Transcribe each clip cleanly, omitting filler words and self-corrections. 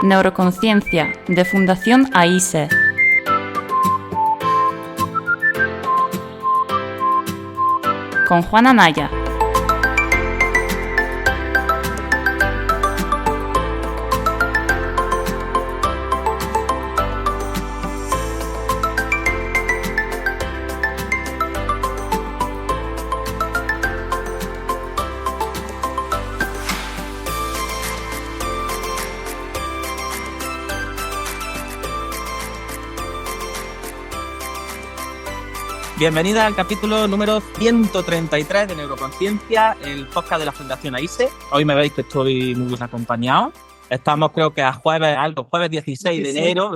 Neuroconciencia, de Fundación AISE. Con Juana Naya. Bienvenida al capítulo número 133 de Neuroconciencia, el podcast de la Fundación AISE. Hoy me veis que estoy muy bien acompañado. Estamos creo que a jueves 16 de enero.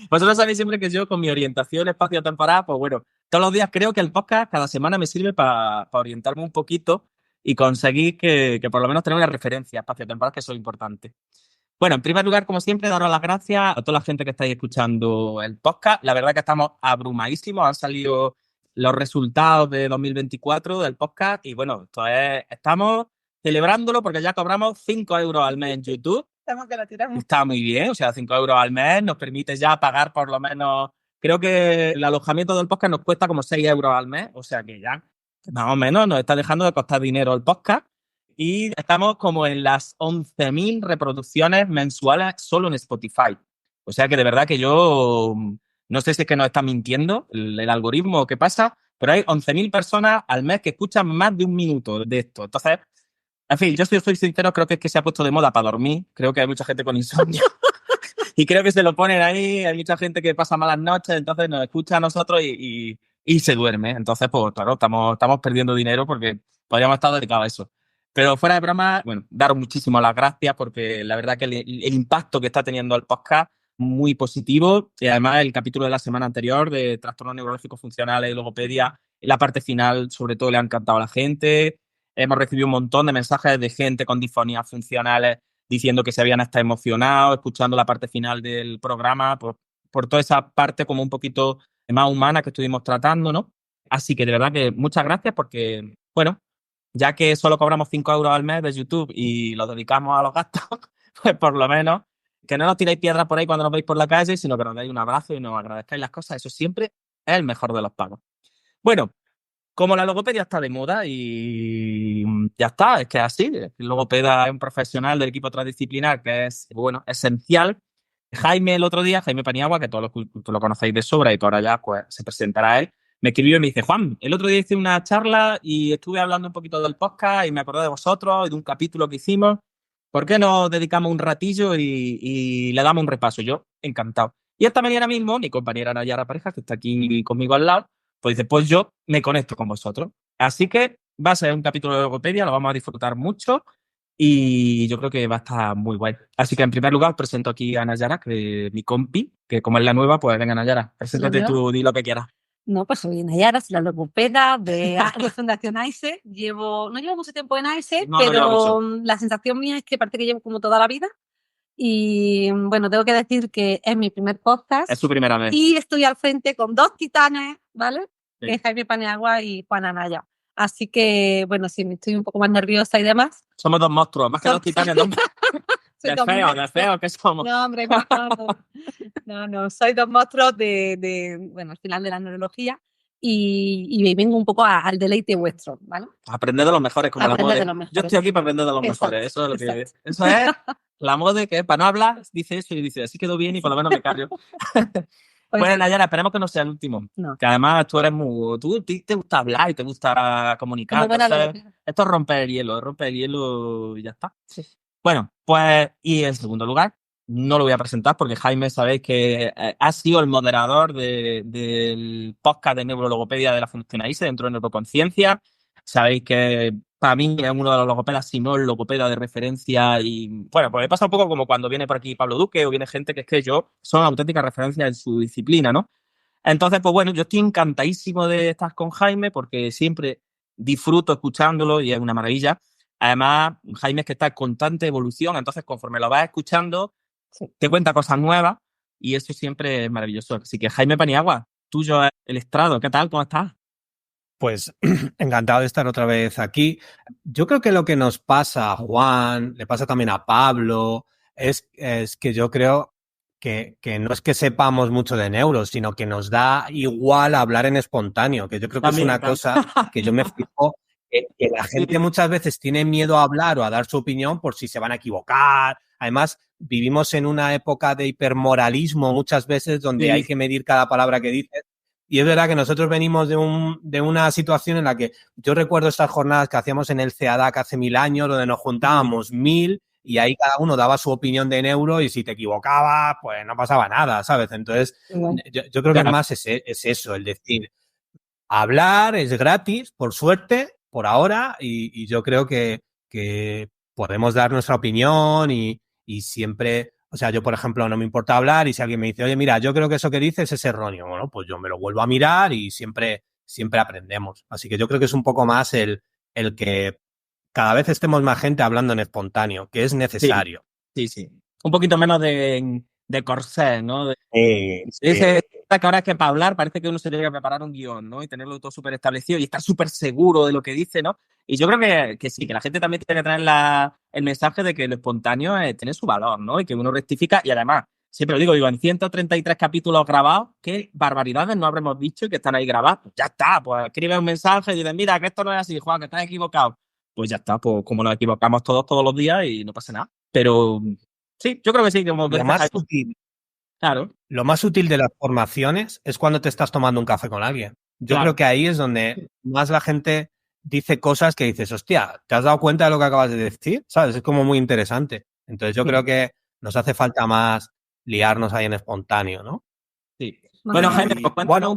Vosotros sabéis siempre que yo con mi orientación espacio-temporal, pues bueno, todos los días creo que el podcast cada semana me sirve para orientarme un poquito y conseguir que por lo menos tener una referencia espacio-temporal, que eso es importante. Bueno, en primer lugar, como siempre, daros las gracias a toda la gente que estáis escuchando el podcast. La verdad que estamos abrumadísimos. Han salido los resultados de 2024 del podcast y bueno, estamos celebrándolo porque ya cobramos 5 euros al mes en YouTube. Estamos que la tiramos. Está muy bien, o sea, 5 euros al mes nos permite ya pagar por lo menos... Creo que el alojamiento del podcast nos cuesta como 6 euros al mes, o sea que ya más o menos nos está dejando de costar dinero el podcast. Y estamos como en las 11.000 reproducciones mensuales solo en Spotify. O sea que de verdad que yo no sé si es que nos está mintiendo el algoritmo o qué pasa, pero hay 11.000 personas al mes que escuchan más de un minuto de esto. Entonces, en fin, yo soy sincero, creo que es que se ha puesto de moda para dormir. Creo que hay mucha gente con insomnio. Y creo que se lo ponen ahí. Hay mucha gente que pasa malas noches, entonces nos escucha a nosotros y se duerme. Entonces, pues claro, estamos perdiendo dinero porque podríamos estar dedicados a eso. Pero fuera de broma, bueno, daros muchísimas las gracias porque la verdad que el impacto que está teniendo el podcast muy positivo y además el capítulo de la semana anterior de trastornos neurológicos funcionales y logopedia, la parte final sobre todo le ha encantado a la gente. Hemos recibido un montón de mensajes de gente con disfonías funcionales diciendo que se habían hasta emocionado escuchando la parte final del programa por toda esa parte como un poquito más humana que estuvimos tratando, ¿no? Así que de verdad que muchas gracias porque, bueno, ya que solo cobramos 5 euros al mes de YouTube y los dedicamos a los gastos, pues por lo menos que no nos tiréis piedras por ahí cuando nos veis por la calle, sino que nos deis un abrazo y nos agradezcáis las cosas. Eso siempre es el mejor de los pagos. Bueno, como la logopedia está de moda y ya está, es que es así. El logopeda es un profesional del equipo transdisciplinar que es, bueno, esencial. Jaime Paniagua, que todos lo conocéis de sobra y que ahora ya pues, se presentará él, me escribió y me dice: Juan, el otro día hice una charla y estuve hablando un poquito del podcast y me acordé de vosotros y de un capítulo que hicimos. ¿Por qué no dedicamos un ratillo y le damos un repaso? Yo, encantado. Y esta mañana mismo, mi compañera Nayara Pareja, que está aquí conmigo al lado, pues dice, pues yo me conecto con vosotros. Así que va a ser un capítulo de logopedia, lo vamos a disfrutar mucho y yo creo que va a estar muy guay. Así que en primer lugar os presento aquí a Nayara, que mi compi, que como es la nueva, pues venga Nayara, preséntate tú, di lo que quieras. No, pues soy Nayara, soy la logopeda de Fundación AISE. No llevo mucho tiempo en AISE, pero la sensación mía es que parece que llevo como toda la vida. Y bueno, tengo que decir que es mi primer podcast. Es su primera vez. Y estoy al frente con dos titanes, ¿vale? Sí. Que es Jaime Paniagua y Juana Naya. Así que, bueno, sí, estoy un poco más nerviosa y demás. Somos dos monstruos, más que dos titanes, ¿no? De feo que somos. No, hombre, no, soy dos monstruos bueno, al final de la neurología y vengo un poco al deleite vuestro, ¿vale? Aprender de los mejores, como aprender la MODE. Yo estoy aquí para aprender de los mejores, eso es lo que es. Eso es la MODE, que para no hablar dice eso y dice, así quedó bien y por lo menos me callo. Bueno, Nayara, esperemos que no sea el último. No. Que además tú te gusta hablar y te gusta comunicar. Esto es romper el hielo y ya está. Sí. Bueno, pues, y en segundo lugar, no lo voy a presentar porque Jaime, sabéis que ha sido el moderador del podcast de neurologopedia de la Fundación AISE dentro de Neuroconciencia. Sabéis que para mí es uno de los logopedas, si no el logopeda de referencia. Y bueno, pues me pasa un poco como cuando viene por aquí Pablo Duque o viene gente que es que son auténticas referencias en su disciplina, ¿no? Entonces, pues bueno, yo estoy encantadísimo de estar con Jaime porque siempre disfruto escuchándolo y es una maravilla. Además, Jaime es que está en constante evolución, entonces conforme lo vas escuchando, te cuenta cosas nuevas y eso siempre es maravilloso. Así que Jaime Paniagua, tuyo es el estrado, ¿qué tal? ¿Cómo estás? Pues encantado de estar otra vez aquí. Yo creo que lo que nos pasa a Juan, le pasa también a Pablo, es que yo creo que no es que sepamos mucho de neuro, sino que nos da igual hablar en espontáneo, que yo creo que es una cosa que yo me fijo que la gente muchas veces tiene miedo a hablar o a dar su opinión por si se van a equivocar. Además, vivimos en una época de hipermoralismo muchas veces donde hay que medir cada palabra que dices. Y es verdad que nosotros venimos de una situación en la que yo recuerdo estas jornadas que hacíamos en el CEADAC hace 1000 años, donde nos juntábamos 1000 y ahí cada uno daba su opinión de neuro y si te equivocabas, pues no pasaba nada, ¿sabes? Entonces, yo creo que más es eso, el decir, hablar es gratis, por suerte, por ahora, y yo creo que podemos dar nuestra opinión y siempre, o sea, yo por ejemplo no me importa hablar y si alguien me dice, oye, mira, yo creo que eso que dices es erróneo, bueno, pues yo me lo vuelvo a mirar y siempre aprendemos. Así que yo creo que es un poco más el que cada vez estemos más gente hablando en espontáneo, que es necesario. Sí. Un poquito menos de corsé, ¿no? Que ahora es que para hablar parece que uno se tiene que preparar un guión, ¿no? Y tenerlo todo súper establecido y estar súper seguro de lo que dice, ¿no? Y yo creo que sí, que la gente también tiene que traer el mensaje de que lo espontáneo tiene su valor, ¿no? Y que uno rectifica y además, siempre lo digo, en 133 capítulos grabados, ¿qué barbaridades no habremos dicho y que están ahí grabados? Pues ya está, pues escribe un mensaje y dices, mira, que esto no es así, Juan, que estás equivocado. Pues ya está, pues como nos equivocamos todos los días y no pasa nada. Pero sí, yo creo que sí. Como lo más útil. Claro. Lo más útil de las formaciones es cuando te estás tomando un café con alguien. Yo creo que ahí es donde más la gente dice cosas que dices, hostia, ¿te has dado cuenta de lo que acabas de decir? ¿Sabes? Es como muy interesante. Entonces yo creo que nos hace falta más liarnos ahí en espontáneo, ¿no? Sí. Bueno, Jaime,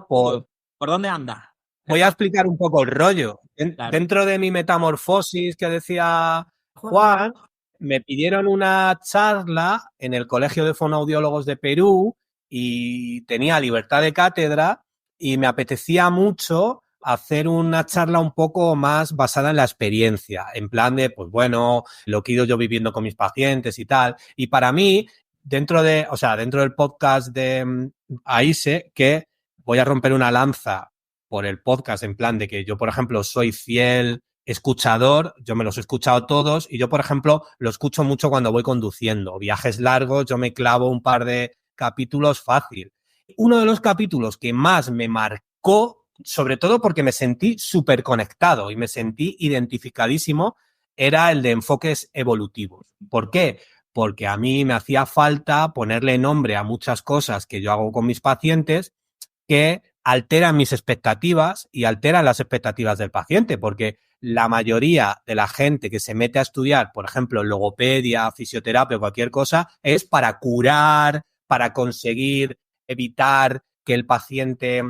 ¿por dónde andas? Voy a explicar un poco el rollo. Dentro de mi metamorfosis que decía Juan, me pidieron una charla en el Colegio de Fonoaudiólogos de Perú y tenía libertad de cátedra y me apetecía mucho hacer una charla un poco más basada en la experiencia, en plan de, pues bueno, lo que he ido yo viviendo con mis pacientes y tal. Y para mí, dentro del podcast de AISE, que voy a romper una lanza por el podcast, en plan de que yo, por ejemplo, soy fiel escuchador, yo me los he escuchado todos y yo, por ejemplo, lo escucho mucho cuando voy conduciendo. Viajes largos, yo me clavo un par de capítulos fácil. Uno de los capítulos que más me marcó, sobre todo porque me sentí súper conectado y me sentí identificadísimo, era el de enfoques evolutivos. ¿Por qué? Porque a mí me hacía falta ponerle nombre a muchas cosas que yo hago con mis pacientes que alteran mis expectativas y alteran las expectativas del paciente, porque la mayoría de la gente que se mete a estudiar, por ejemplo, logopedia, fisioterapia o cualquier cosa, es para curar, para conseguir evitar que el paciente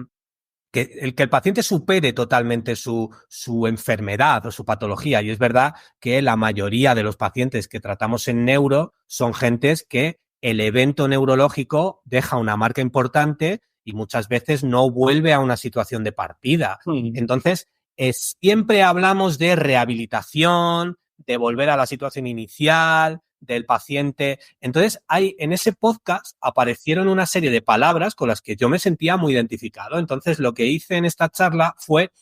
supere totalmente su enfermedad o su patología. Y es verdad que la mayoría de los pacientes que tratamos en neuro son gentes que el evento neurológico deja una marca importante y muchas veces no vuelve a una situación de partida. Entonces, siempre hablamos de rehabilitación, de volver a la situación inicial, del paciente. Entonces, en ese podcast aparecieron una serie de palabras con las que yo me sentía muy identificado. Entonces, lo que hice en esta charla fue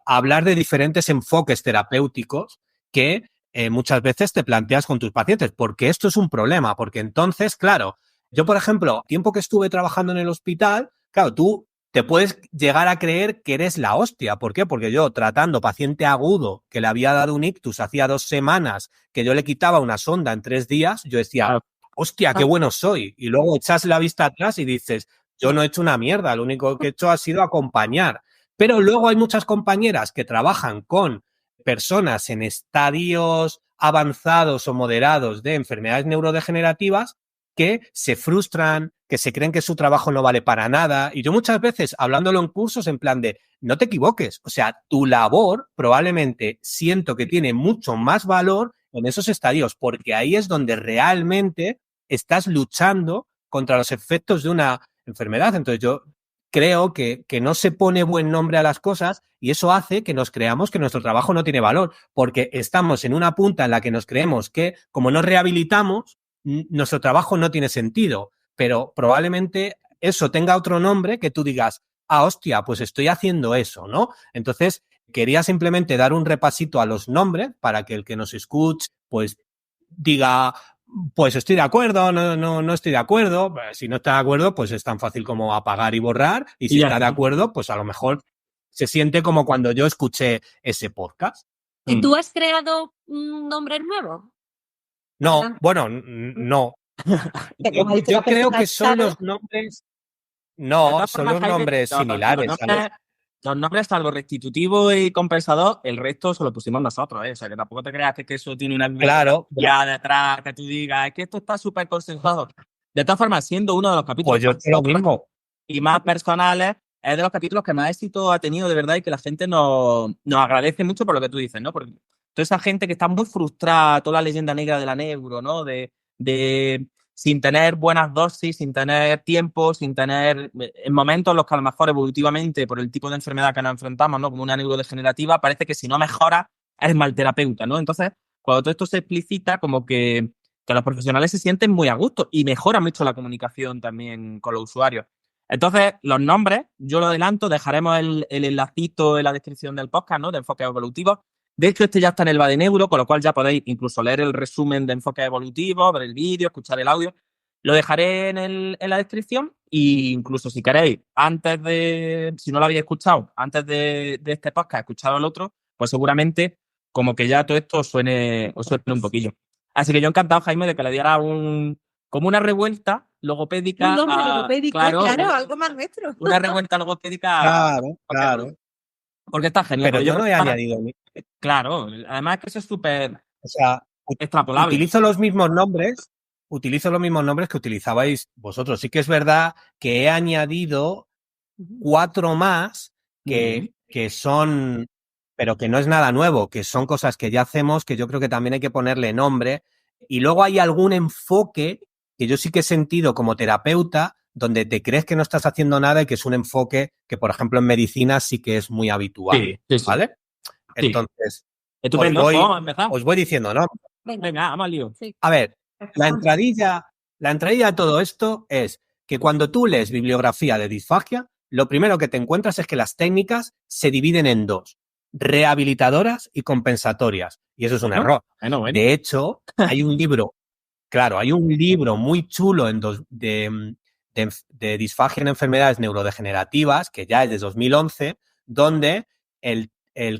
hablar de diferentes enfoques terapéuticos que muchas veces te planteas con tus pacientes, porque esto es un problema, porque entonces, claro, yo, por ejemplo, tiempo que estuve trabajando en el hospital, claro, tú te puedes llegar a creer que eres la hostia. ¿Por qué? Porque yo, tratando paciente agudo que le había dado un ictus hacía 2 semanas, que yo le quitaba una sonda en 3 días, yo decía, hostia, qué bueno soy. Y luego echas la vista atrás y dices, yo no he hecho una mierda, lo único que he hecho ha sido acompañar. Pero luego hay muchas compañeras que trabajan con personas en estadios avanzados o moderados de enfermedades neurodegenerativas que se frustran, que se creen que su trabajo no vale para nada. Y yo muchas veces, hablándolo en cursos, en plan de, no te equivoques, o sea, tu labor probablemente siento que tiene mucho más valor en esos estadios, porque ahí es donde realmente estás luchando contra los efectos de una enfermedad. Entonces yo creo que no se pone buen nombre a las cosas y eso hace que nos creamos que nuestro trabajo no tiene valor, porque estamos en una punta en la que nos creemos que como no rehabilitamos, nuestro trabajo no tiene sentido, pero probablemente eso tenga otro nombre que tú digas, hostia, pues estoy haciendo eso, ¿no? Entonces, quería simplemente dar un repasito a los nombres para que el que nos escuche, pues diga, pues estoy de acuerdo, no estoy de acuerdo. Si no está de acuerdo, pues es tan fácil como apagar y borrar. Y si está de acuerdo, pues a lo mejor se siente como cuando yo escuché ese podcast. ¿Y tú has creado un nombre nuevo? No, bueno, no. Yo creo que son los nombres. No, son los nombres similares. Los nombres, salvo restitutivo y compensador, el resto se lo pusimos nosotros, ¿eh? O sea, que tampoco te creas que eso tiene una ya detrás, que tú digas, es que esto está súper consensuado. De todas formas, siendo uno de los capítulos pues yo lo mismo. Y más personales, es de los capítulos que más éxito ha tenido de verdad y que la gente nos agradece mucho por lo que tú dices, ¿no? Porque toda esa gente que está muy frustrada, toda la leyenda negra de la neuro, ¿no? De sin tener buenas dosis, sin tener tiempo, sin tener en momentos en los que a lo mejor evolutivamente, por el tipo de enfermedad que nos enfrentamos, ¿no? Como una neurodegenerativa, parece que si no mejora, eres mal terapeuta, ¿no? Entonces, cuando todo esto se explicita, como que los profesionales se sienten muy a gusto y mejora mucho la comunicación también con los usuarios. Entonces, los nombres, yo lo adelanto, dejaremos el enlacito en la descripción del podcast, ¿no? De Enfoques Evolutivos. De hecho, este ya está en el Badeneuro, con lo cual ya podéis incluso leer el resumen de Enfoques Evolutivos, ver el vídeo, escuchar el audio. Lo dejaré en la descripción e incluso si queréis, si no lo habéis escuchado, antes de este podcast, escuchado el otro, pues seguramente como que ya todo esto os suene un poquillo. Así que yo encantado, Jaime, de que le diera como una revuelta logopédica. Un nombre logopédico, claro, algo más nuestro. Una revuelta logopédica. Claro. Porque está genial. Pero yo no he añadido. Claro, además que eso es súper extrapolable. Utilizo los mismos nombres que utilizabais vosotros. Sí que es verdad que he añadido 4 más que son, pero que no es nada nuevo, que son cosas que ya hacemos, que yo creo que también hay que ponerle nombre. Y luego hay algún enfoque que yo sí que he sentido como terapeuta, donde te crees que no estás haciendo nada y que es un enfoque que, por ejemplo, en medicina sí que es muy habitual. Sí. ¿Vale? Sí. Entonces, os voy diciendo, ¿no? Venga, vamos al lío. Sí. A ver, la entradilla de todo esto es que cuando tú lees bibliografía de disfagia, lo primero que te encuentras es que las técnicas se dividen en 2, rehabilitadoras y compensatorias. Y eso es un error. Bueno. De hecho, hay un libro muy chulo de disfagia en enfermedades neurodegenerativas, que ya es de 2011, donde el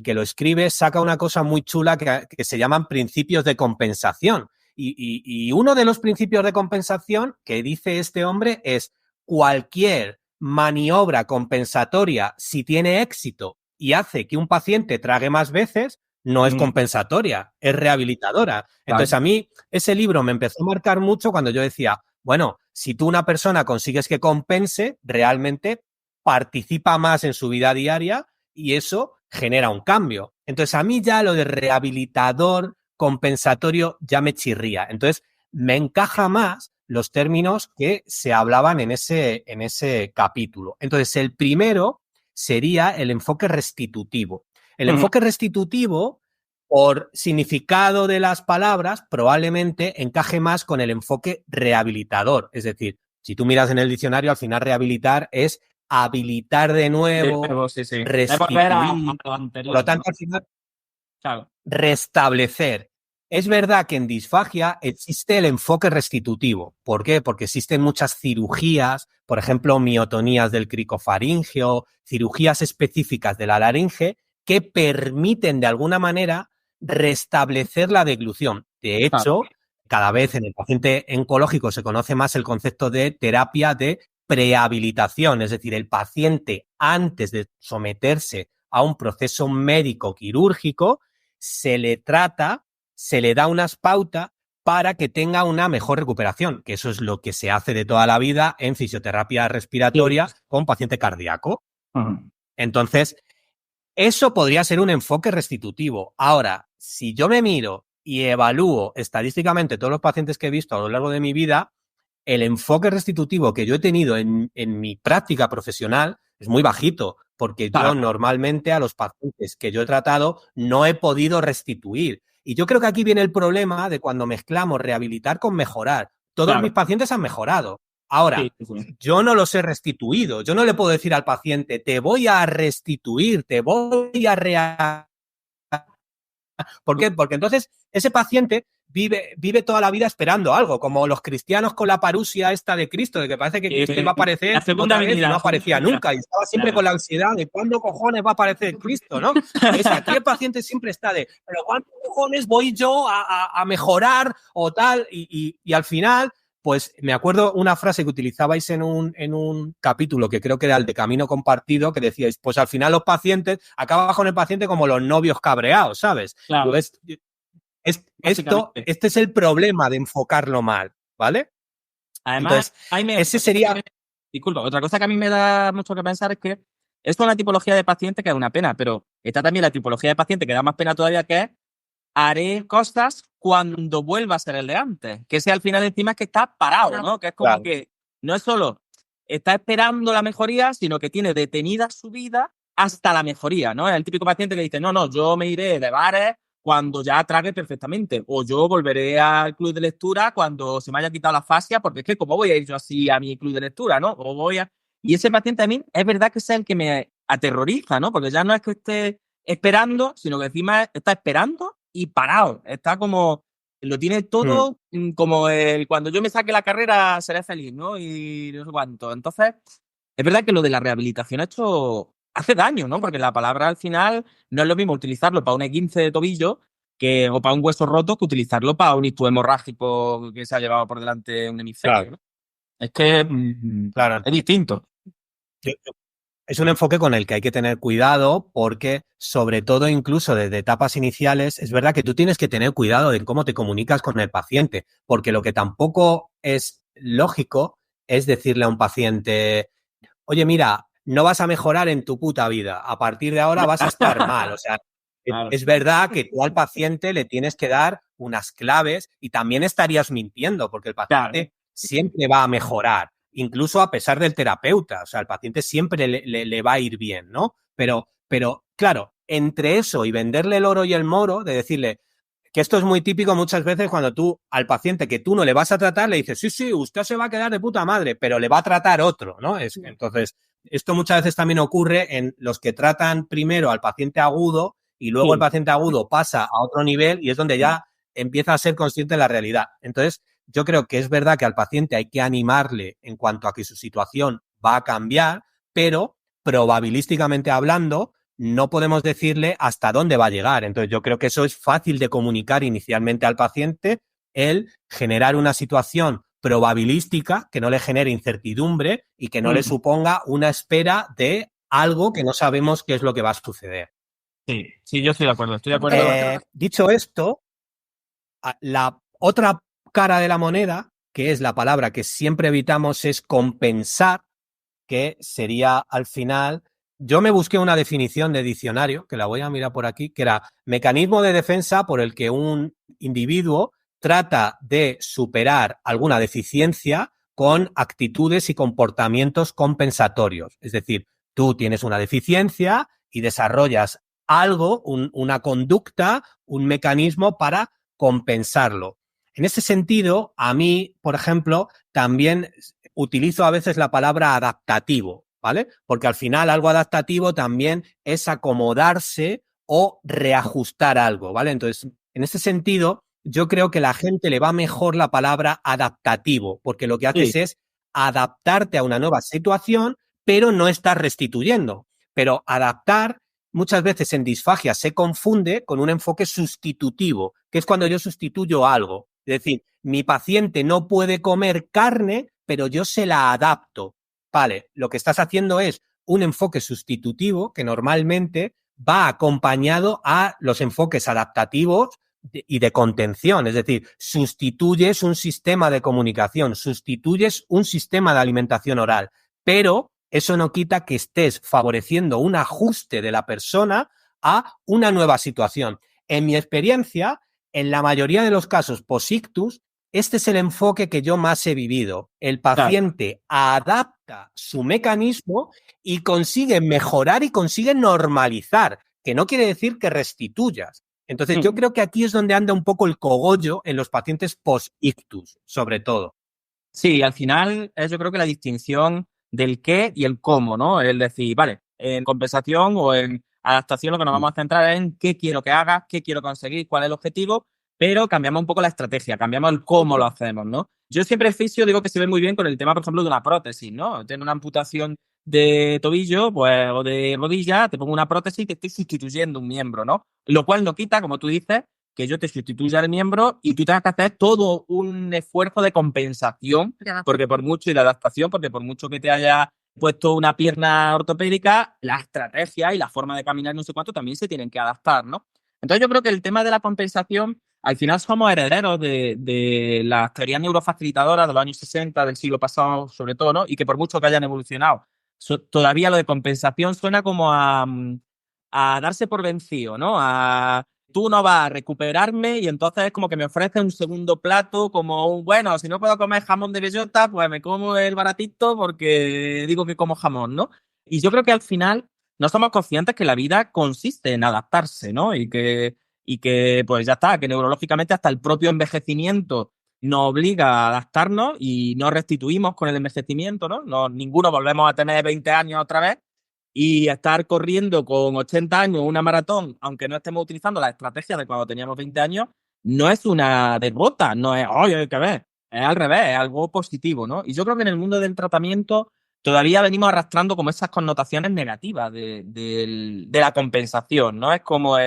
que lo escribe saca una cosa muy chula que se llaman principios de compensación. Y uno de los principios de compensación que dice este hombre es: cualquier maniobra compensatoria, si tiene éxito y hace que un paciente trague más veces, no es compensatoria, es rehabilitadora. Entonces, a mí ese libro me empezó a marcar mucho cuando yo decía, bueno, si tú una persona consigues que compense, realmente participa más en su vida diaria y eso genera un cambio. Entonces, a mí ya lo de rehabilitador compensatorio ya me chirría. Entonces, me encaja más los términos que se hablaban en ese capítulo. Entonces, el primero sería el enfoque restitutivo. El enfoque restitutivo, por significado de las palabras, probablemente encaje más con el enfoque rehabilitador. Es decir, si tú miras en el diccionario, al final rehabilitar es habilitar de nuevo, restituir, por lo tanto, al final, restablecer. Es verdad que en disfagia existe el enfoque restitutivo. ¿Por qué? Porque existen muchas cirugías, por ejemplo, miotonías del cricofaringeo, cirugías específicas de la laringe, que permiten de alguna manera restablecer la deglución. De hecho, cada vez en el paciente oncológico se conoce más el concepto de terapia de prehabilitación, es decir, el paciente antes de someterse a un proceso médico quirúrgico se le trata, se le da unas pautas para que tenga una mejor recuperación, que eso es lo que se hace de toda la vida en fisioterapia respiratoria con paciente cardíaco. Entonces, eso podría ser un enfoque restitutivo. Ahora, si yo me miro y evalúo estadísticamente todos los pacientes que he visto a lo largo de mi vida, el enfoque restitutivo que yo he tenido en mi práctica profesional es muy bajito, porque yo normalmente a los pacientes que yo he tratado no he podido restituir. Y yo creo que aquí viene el problema de cuando mezclamos rehabilitar con mejorar. Todos mis pacientes han mejorado. Ahora, yo no los he restituido. Yo no le puedo decir al paciente, te voy a restituir, te voy a ¿Por qué? Porque entonces ese paciente vive toda la vida esperando algo, como los cristianos con la parusia esta de Cristo, de que parece que Cristo iba a aparecer la segunda otra vez y venida. no aparecía nunca, y estaba siempre con la ansiedad de ¿cuándo cojones va a aparecer Cristo, no? Entonces aquí el paciente siempre está de ¿pero cuándo cojones voy yo a mejorar o tal? Y al final, pues me acuerdo una frase que utilizabais en un capítulo que creo que era el de Camino Compartido, que decíais, pues al final los pacientes, acaba con el paciente como los novios cabreados, ¿sabes? Claro. Este es el problema de enfocarlo mal, ¿vale? Además, entonces, ese sería... Disculpa, otra cosa que a mí me da mucho que pensar es que esto es una tipología de paciente que es una pena, pero está también la tipología de paciente que da más pena todavía, que es haré cosas cuando vuelva a ser el de antes. Que ese al final encima es que está parado, ¿no? Que es como que no es solo está esperando la mejoría, sino que tiene detenida su vida hasta la mejoría, ¿no? Es el típico paciente que dice, no, yo me iré de bares cuando ya trague perfectamente, o yo volveré al club de lectura cuando se me haya quitado la fascia, porque es que ¿cómo voy a ir yo así a mi club de lectura, no? Y ese paciente a mí es verdad que es el que me aterroriza, ¿no? Porque ya no es que esté esperando, sino que encima está esperando y parado. Está como, lo tiene todo como el cuando yo me saque la carrera seré feliz, ¿no? Y no sé cuánto. Entonces, es verdad que lo de la rehabilitación esto hace daño, ¿no? Porque la palabra al final no es lo mismo utilizarlo para un E15 de tobillo o para un hueso roto que utilizarlo para un ictus hemorrágico que se ha llevado por delante un hemisferio. Claro. ¿No? Es que es distinto. Es un enfoque con el que hay que tener cuidado porque, sobre todo, incluso desde etapas iniciales, es verdad que tú tienes que tener cuidado de cómo te comunicas con el paciente, porque lo que tampoco es lógico es decirle a un paciente, oye, mira, no vas a mejorar en tu puta vida, a partir de ahora vas a estar mal. O sea, claro. Es verdad que tú al paciente le tienes que dar unas claves y también estarías mintiendo, porque el paciente siempre va a mejorar. Incluso a pesar del terapeuta, o sea, al paciente siempre le va a ir bien, ¿no? Pero, claro, entre eso y venderle el oro y el moro, de decirle que esto es muy típico muchas veces cuando tú al paciente que tú no le vas a tratar le dices, sí, usted se va a quedar de puta madre, pero le va a tratar otro, ¿no? Entonces, esto muchas veces también ocurre en los que tratan primero al paciente agudo y luego el paciente agudo pasa a otro nivel y es donde ya empieza a ser consciente de la realidad. Entonces, yo creo que es verdad que al paciente hay que animarle en cuanto a que su situación va a cambiar, pero probabilísticamente hablando, no podemos decirle hasta dónde va a llegar. Entonces, yo creo que eso es fácil de comunicar inicialmente al paciente, el generar una situación probabilística que no le genere incertidumbre y que no le suponga una espera de algo que no sabemos qué es lo que va a suceder. Sí, yo estoy de acuerdo. Dicho esto, la otra cara de la moneda, que es la palabra que siempre evitamos, es compensar, que sería al final, yo me busqué una definición de diccionario, que la voy a mirar por aquí, que era mecanismo de defensa por el que un individuo trata de superar alguna deficiencia con actitudes y comportamientos compensatorios. Es decir, tú tienes una deficiencia y desarrollas algo, una conducta, un mecanismo para compensarlo. En ese sentido, a mí, por ejemplo, también utilizo a veces la palabra adaptativo, ¿vale? Porque al final algo adaptativo también es acomodarse o reajustar algo, ¿vale? Entonces, en ese sentido, yo creo que a la gente le va mejor la palabra adaptativo, porque lo que haces es adaptarte a una nueva situación, pero no estás restituyendo. Pero adaptar muchas veces en disfagia se confunde con un enfoque sustitutivo, que es cuando yo sustituyo algo. Es decir, mi paciente no puede comer carne, pero yo se la adapto. Vale, lo que estás haciendo es un enfoque sustitutivo que normalmente va acompañado a los enfoques adaptativos y de contención. Es decir, sustituyes un sistema de comunicación, sustituyes un sistema de alimentación oral, pero eso no quita que estés favoreciendo un ajuste de la persona a una nueva situación. En mi experiencia, en la mayoría de los casos post-ictus, este es el enfoque que yo más he vivido. El paciente adapta su mecanismo y consigue mejorar y consigue normalizar, que no quiere decir que restituyas. Entonces, yo creo que aquí es donde anda un poco el cogollo en los pacientes post-ictus, sobre todo. Sí, al final es yo creo que la distinción del qué y el cómo, ¿no? Es decir, vale, en compensación o en Adaptación, lo que nos vamos a centrar es en qué quiero que hagas, qué quiero conseguir, cuál es el objetivo, pero cambiamos un poco la estrategia, cambiamos el cómo lo hacemos, ¿no? Yo siempre en fisio digo que se ve muy bien con el tema, por ejemplo, de una prótesis, ¿no? Tener una amputación de tobillo, pues, o de rodilla, te pongo una prótesis y te estoy sustituyendo un miembro, ¿no? Lo cual no quita, como tú dices, que yo te sustituya el miembro y tú tengas que hacer todo un esfuerzo de compensación, porque por mucho, y de adaptación, porque por mucho que te haya puesto una pierna ortopédica, la estrategia y la forma de caminar no sé cuánto también se tienen que adaptar, ¿no? Entonces yo creo que el tema de la compensación, al final somos herederos de las teorías neurofacilitadoras de los años 60, del siglo pasado sobre todo, ¿no? Y que por mucho que hayan evolucionado, todavía lo de compensación suena como a darse por vencido, ¿no? Tú no vas a recuperarme y entonces es como que me ofrece un segundo plato, como bueno, si no puedo comer jamón de bellota, pues me como el baratito porque digo que como jamón, ¿no? Y yo creo que al final no somos conscientes que la vida consiste en adaptarse, ¿no? Y que pues ya está, que neurológicamente hasta el propio envejecimiento nos obliga a adaptarnos y no restituimos con el envejecimiento, ¿no? Ninguno volvemos a tener 20 años otra vez y estar corriendo con 80 años una maratón, aunque no estemos utilizando la estrategia de cuando teníamos 20 años, no es una derrota, no es, oye, hay que ver, es al revés, es algo positivo, ¿no? Y yo creo que en el mundo del tratamiento todavía venimos arrastrando como esas connotaciones negativas de la compensación, ¿no? Es como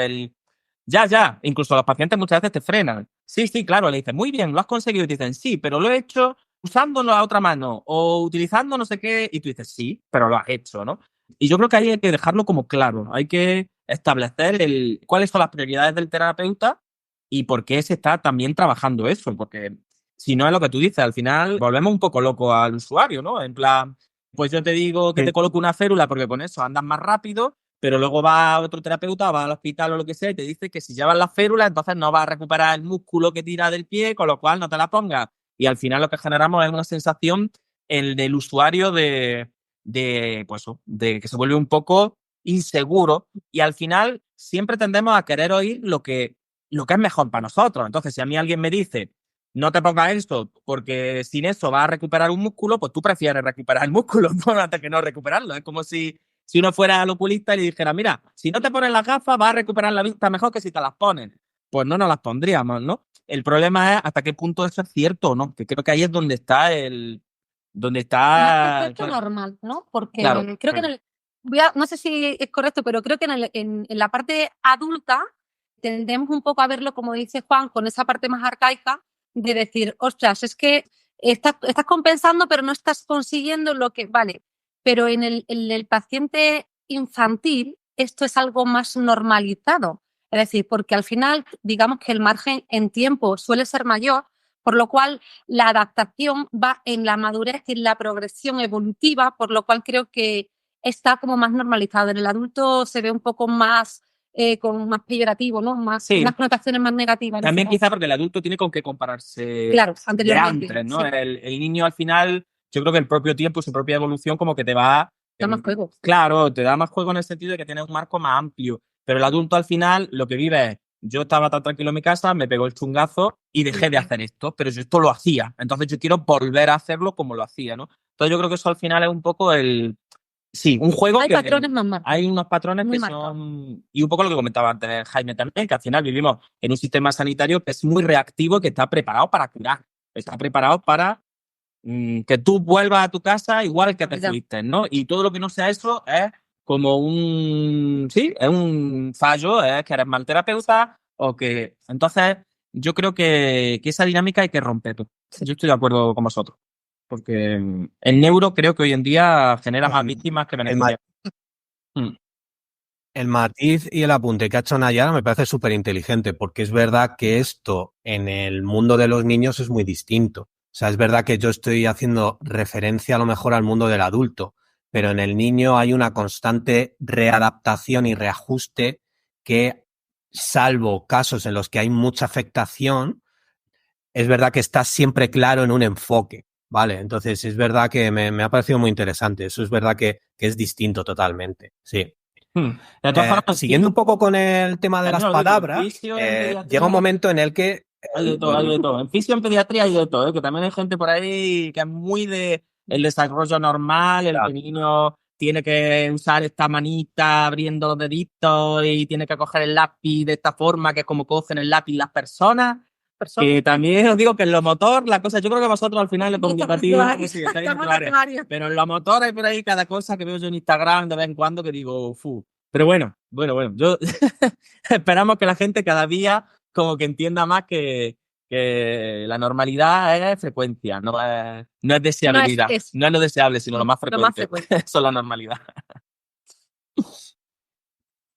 ya, incluso los pacientes muchas veces te frenan. Sí, claro, le dices, muy bien, lo has conseguido, y te dicen, sí, pero lo he hecho usándolo a otra mano o utilizando no sé qué, y tú dices, sí, pero lo has hecho, ¿no? Y yo creo que ahí hay que dejarlo como claro, hay que establecer cuáles son las prioridades del terapeuta y por qué se está también trabajando eso, porque si no es lo que tú dices, al final volvemos un poco loco al usuario, ¿no? En plan, pues yo te digo que te coloco una férula porque con eso andas más rápido, pero luego va a otro terapeuta, va al hospital o lo que sea y te dice que si llevas la férula entonces no vas a recuperar el músculo que tira del pie, con lo cual no te la pongas. Y al final lo que generamos es una sensación del usuario pues, de que se vuelve un poco inseguro y al final siempre tendemos a querer oír lo que es mejor para nosotros. Entonces, si a mí alguien me dice, no te pongas esto porque sin eso vas a recuperar un músculo, pues tú prefieres recuperar el músculo, ¿no? Antes que no recuperarlo. Es como si uno fuera al oculista y le dijera, mira, si no te pones las gafas vas a recuperar la vista mejor que si te las pones. Pues no nos las pondríamos, ¿no? El problema es hasta qué punto eso es cierto o no, que creo que ahí es donde está un aspecto normal, ¿no? Porque claro, creo que no sé si es correcto, pero creo que en la parte adulta tendemos un poco a verlo, como dice Juan, con esa parte más arcaica de decir, ostras, es que estás compensando, pero no estás consiguiendo lo que vale. Pero en el paciente infantil esto es algo más normalizado. Es decir, porque al final, digamos que el margen en tiempo suele ser mayor, por lo cual la adaptación va en la madurez y en la progresión evolutiva, por lo cual creo que está como más normalizado. En el adulto se ve un poco más con más peyorativo, ¿no? Unas connotaciones más negativas. También quizá porque el adulto tiene con qué compararse anteriormente, de antes, ¿no? Sí. El niño al final, yo creo que el propio tiempo y su propia evolución como que te va... Da más juego. Claro, te da más juego en el sentido de que tienes un marco más amplio. Pero el adulto al final lo que vive es, yo estaba tan tranquilo en mi casa, me pegó el chungazo y dejé de hacer esto, pero yo esto lo hacía. Entonces yo quiero volver a hacerlo como lo hacía, ¿no? Entonces yo creo que eso al final es un poco un juego hay patrones más marcados. Hay unos patrones muy que marcados. Son... Y un poco lo que comentaba antes Jaime también, que al final vivimos en un sistema sanitario que es muy reactivo, que está preparado para curar. Está preparado para que tú vuelvas a tu casa igual que te fuiste, ¿no? Y todo lo que no sea eso es como es un fallo, es que eres mal terapeuta o que... Entonces, yo creo que esa dinámica hay que romperlo. Yo estoy de acuerdo con vosotros. Porque el neuro creo que hoy en día genera más víctimas que beneficios. El matiz y el apunte que ha hecho Nayara me parece súper inteligente, porque es verdad que esto en el mundo de los niños es muy distinto. O sea, es verdad que yo estoy haciendo referencia a lo mejor al mundo del adulto, pero en el niño hay una constante readaptación y reajuste que, salvo casos en los que hay mucha afectación, es verdad que está siempre claro en un enfoque, ¿vale? Entonces, es verdad que me ha parecido muy interesante. Eso es verdad que es distinto totalmente, sí. Siguiendo un poco con el tema de las palabras, llega un momento en el que... Hay de todo. En fisio, en pediatría hay de todo, que también hay gente por ahí que es muy de el desarrollo normal, el niño tiene que usar esta manita abriendo los deditos y tiene que coger el lápiz de esta forma, que es como cogen el lápiz las personas. Que también os digo que en lo motor, la cosa, yo creo que vosotros al final lo comunicativo, sí, estáis en área. Pero en lo motor hay por ahí cada cosa que veo yo en Instagram de vez en cuando que digo, fu. Pero bueno, yo esperamos que la gente cada día como que entienda más que la normalidad es frecuencia, no es deseabilidad. No es lo deseable, sino lo más frecuente. Eso es la normalidad.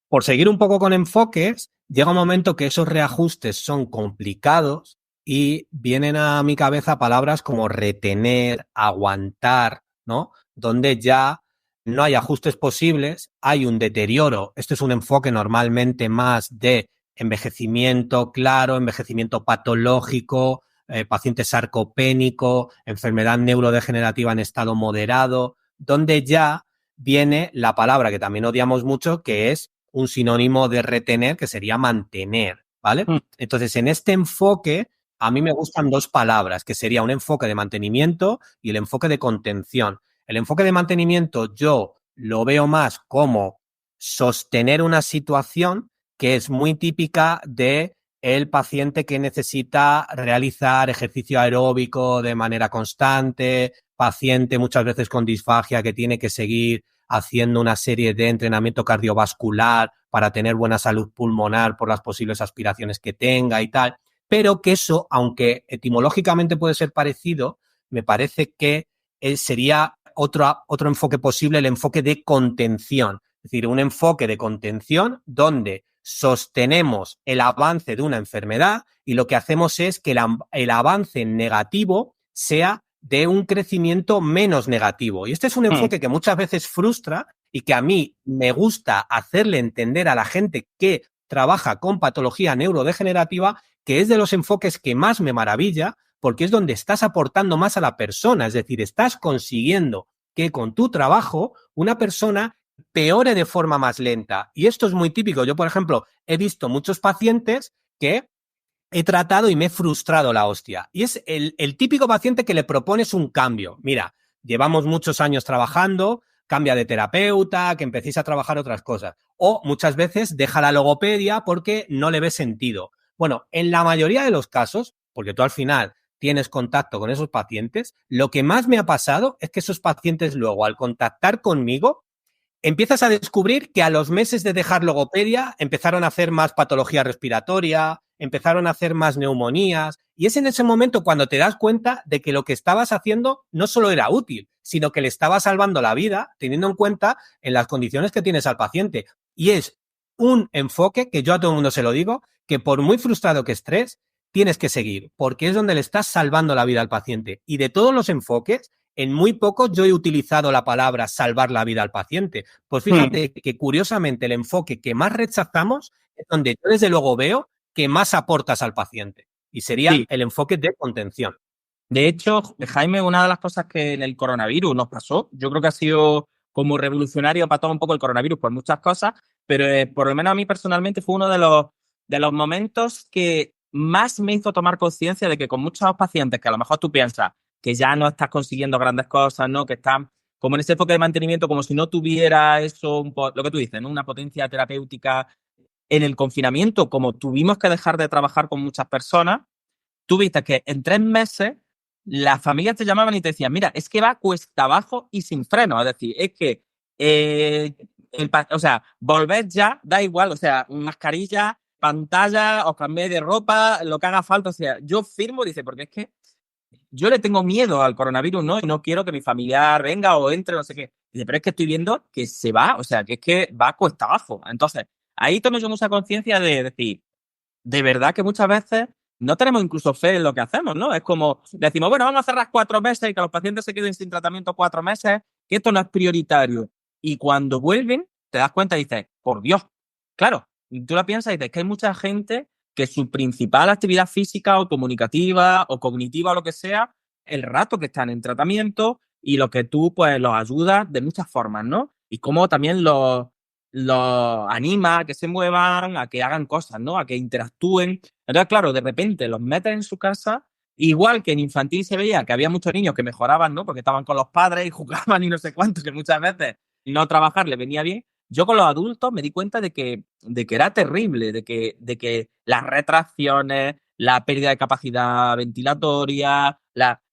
Por seguir un poco con enfoques, llega un momento que esos reajustes son complicados y vienen a mi cabeza palabras como retener, aguantar, ¿no? Donde ya no hay ajustes posibles, hay un deterioro. Este es un enfoque normalmente más de envejecimiento claro, envejecimiento patológico, paciente sarcopénico, enfermedad neurodegenerativa en estado moderado, donde ya viene la palabra que también odiamos mucho, que es un sinónimo de retener, que sería mantener, ¿vale? Entonces, en este enfoque, a mí me gustan dos palabras, que sería un enfoque de mantenimiento y el enfoque de contención. El enfoque de mantenimiento yo lo veo más como sostener una situación que es muy típica de el paciente que necesita realizar ejercicio aeróbico de manera constante, paciente muchas veces con disfagia que tiene que seguir haciendo una serie de entrenamiento cardiovascular para tener buena salud pulmonar por las posibles aspiraciones que tenga y tal, pero que eso, aunque etimológicamente puede ser parecido, me parece que sería otro enfoque posible, el enfoque de contención, es decir, un enfoque de contención donde sostenemos el avance de una enfermedad y lo que hacemos es que el avance negativo sea de un crecimiento menos negativo. Y este es un enfoque que muchas veces frustra y que a mí me gusta hacerle entender a la gente que trabaja con patología neurodegenerativa, que es de los enfoques que más me maravilla, porque es donde estás aportando más a la persona, es decir, estás consiguiendo que con tu trabajo una persona peore de forma más lenta. Y esto es muy típico. Yo, por ejemplo, he visto muchos pacientes que he tratado y me he frustrado la hostia. Y es el típico paciente que le propones un cambio. Mira, llevamos muchos años trabajando, cambia de terapeuta, que empecéis a trabajar otras cosas. O muchas veces deja la logopedia porque no le ve sentido. Bueno, en la mayoría de los casos, porque tú al final tienes contacto con esos pacientes, lo que más me ha pasado es que esos pacientes luego, al contactar conmigo, empiezas a descubrir que a los meses de dejar logopedia empezaron a hacer más patología respiratoria, empezaron a hacer más neumonías, y es en ese momento cuando te das cuenta de que lo que estabas haciendo no solo era útil, sino que le estaba salvando la vida, teniendo en cuenta en las condiciones que tienes al paciente. Y es un enfoque que yo a todo el mundo se lo digo, que por muy frustrado que estés, tienes que seguir, porque es donde le estás salvando la vida al paciente. Y de todos los enfoques, en muy pocos yo he utilizado la palabra salvar la vida al paciente. Pues fíjate que curiosamente el enfoque que más rechazamos es donde yo desde luego veo que más aportas al paciente. Y sería el enfoque de contención. De hecho, Jaime, una de las cosas que en el coronavirus nos pasó, yo creo que ha sido como revolucionario para todo un poco el coronavirus por muchas cosas, pero por lo menos a mí personalmente fue uno de los momentos que más me hizo tomar conciencia de que con muchos pacientes que a lo mejor tú piensas que ya no estás consiguiendo grandes cosas, ¿no? Que están como en ese enfoque de mantenimiento, como si no tuviera eso, lo que tú dices, ¿no? Una potencia terapéutica. En el confinamiento, como tuvimos que dejar de trabajar con muchas personas, tú viste que en 3 meses las familias te llamaban y te decían, mira, es que va cuesta abajo y sin freno. Es decir, es que, o sea, volver ya, da igual, o sea, mascarilla, pantalla, os cambié de ropa, lo que haga falta. O sea, yo firmo, dice, porque es que yo le tengo miedo al coronavirus, ¿no? Y no quiero que mi familiar venga o entre, no sé qué. Dice, pero es que estoy viendo que se va, o sea, que es que va cuesta abajo. Entonces, ahí tomo yo mucha conciencia de decir, de verdad que muchas veces no tenemos incluso fe en lo que hacemos, ¿no? Es como, decimos, bueno, vamos a cerrar 4 meses y que los pacientes se queden sin tratamiento 4 meses, que esto no es prioritario. Y cuando vuelven, te das cuenta y dices, por Dios, claro, y tú lo piensas y dices que hay mucha gente que su principal actividad física o comunicativa o cognitiva o lo que sea, el rato que están en tratamiento y lo que tú pues los ayudas de muchas formas, ¿no? Y cómo también los anima a que se muevan, a que hagan cosas, ¿no? A que interactúen. Entonces, claro, de repente los metes en su casa, igual que en infantil se veía que había muchos niños que mejoraban, ¿no? Porque estaban con los padres y jugaban y no sé cuánto, que muchas veces no trabajar le venía bien. Yo con los adultos me di cuenta de que era terrible, de que las retracciones, la pérdida de capacidad ventilatoria,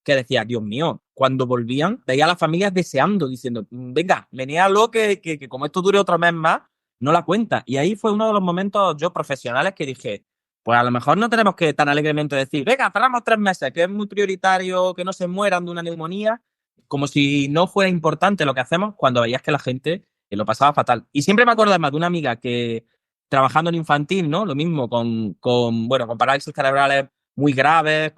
que decía, Dios mío, cuando volvían, veía a las familias deseando, diciendo, venga, veníalo que como esto dure otro mes más, no la cuenta. Y ahí fue uno de los momentos yo profesionales que dije, pues a lo mejor no tenemos que tan alegremente decir, venga, cerramos 3 meses, que es muy prioritario que no se mueran de una neumonía, como si no fuera importante lo que hacemos cuando veías que la gente lo pasaba fatal. Y siempre me acuerdo además de una amiga que trabajando en infantil, ¿no? Lo mismo con parálisis cerebrales muy graves,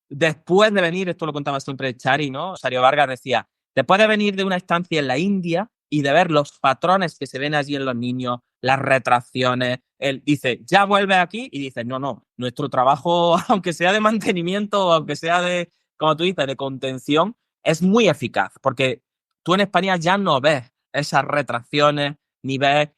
después de venir, esto lo contaba siempre Chari, ¿no? Sario Vargas decía, después de venir de una estancia en la India y de ver los patrones que se ven allí en los niños, las retracciones, él dice, ya vuelve aquí y dice, no, nuestro trabajo, aunque sea de mantenimiento, aunque sea de, como tú dices, de contención, es muy eficaz, porque tú en España ya no ves esas retracciones, ni ves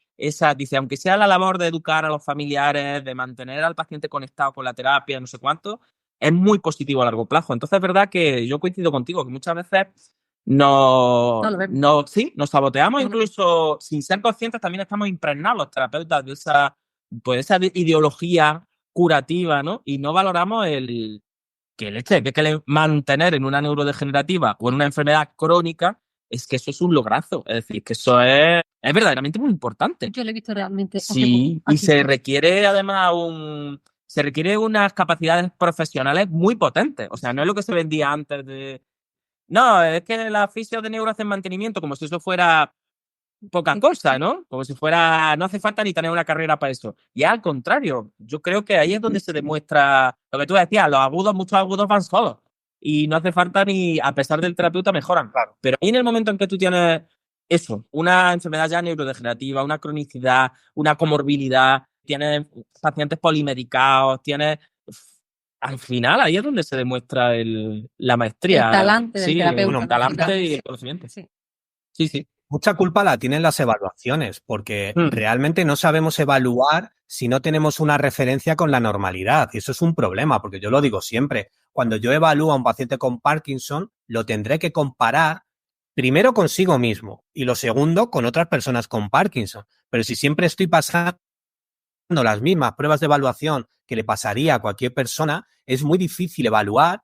dice, aunque sea la labor de educar a los familiares, de mantener al paciente conectado con la terapia, no sé cuánto, es muy positivo a largo plazo. Entonces es verdad que yo coincido contigo, que muchas veces nos saboteamos, incluso sin ser conscientes también estamos impregnados los terapeutas de esa ideología curativa, ¿no? Y no valoramos que mantener en una neurodegenerativa o en una enfermedad crónica es que eso es un lograzo. Es decir, que eso es verdaderamente muy importante. Yo lo he visto realmente. Sí, y se requiere además unas capacidades profesionales muy potentes. O sea, no es lo que se vendía antes de... No, es que la fisio de neuro hace mantenimiento como si eso fuera poca cosa, ¿no? Como si fuera... No hace falta ni tener una carrera para eso. Y al contrario, yo creo que ahí es donde se demuestra lo que tú decías, muchos agudos van solos. Y no hace falta ni, a pesar del terapeuta, mejoran. Claro. Pero ahí en el momento en que tú tienes eso, una enfermedad ya neurodegenerativa, una cronicidad, una comorbilidad, tienes pacientes polimedicados, al final ahí es donde se demuestra la maestría. El talante del terapeuta. Bueno, el talante y el conocimiento. Sí. Mucha culpa la tienen las evaluaciones, porque realmente no sabemos evaluar si no tenemos una referencia con la normalidad. Y eso es un problema, porque yo lo digo siempre. Cuando yo evalúo a un paciente con Parkinson, lo tendré que comparar primero consigo mismo y lo segundo con otras personas con Parkinson. Pero si siempre estoy pasando las mismas pruebas de evaluación que le pasaría a cualquier persona, es muy difícil evaluar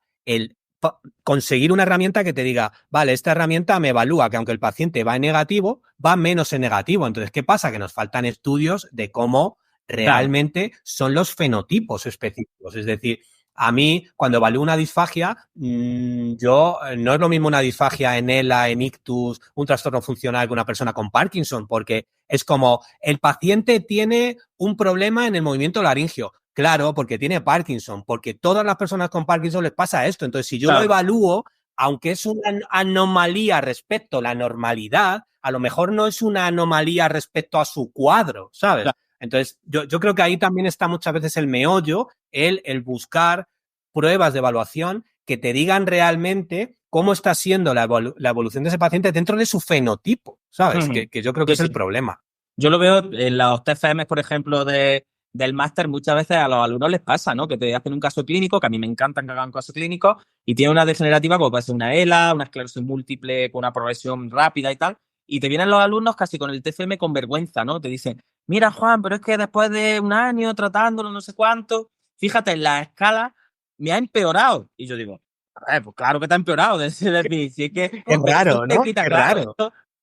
conseguir una herramienta que te diga, vale, esta herramienta me evalúa que aunque el paciente va en negativo, va menos en negativo. Entonces, ¿qué pasa? Que nos faltan estudios de cómo realmente son los fenotipos específicos. Es decir, a mí, cuando evalúo una disfagia, no es lo mismo una disfagia en ELA, en ictus, un trastorno funcional que una persona con Parkinson, porque es como el paciente tiene un problema en el movimiento laringio. Claro, porque tiene Parkinson, porque todas las personas con Parkinson les pasa esto. Entonces, si yo lo evalúo, aunque es una anomalía respecto a la normalidad, a lo mejor no es una anomalía respecto a su cuadro, ¿sabes? Claro. Entonces, yo creo que ahí también está muchas veces el meollo, el buscar pruebas de evaluación que te digan realmente cómo está siendo la evolución de ese paciente dentro de su fenotipo, ¿sabes? Que yo creo que es el problema. Yo lo veo en los TFM, por ejemplo, del máster, muchas veces a los alumnos les pasa, ¿no? Que te hacen un caso clínico, que a mí me encantan que hagan casos clínicos, y tiene una degenerativa como puede ser una ELA, una esclerosis múltiple con una progresión rápida y tal, y te vienen los alumnos casi con el TFM con vergüenza, ¿no? Te dicen, mira, Juan, pero es que después de un año tratándolo, no sé cuánto, fíjate, en la escala me ha empeorado. Y yo digo, pues claro que te ha empeorado, si es que... Es raro, ¿no? Es raro.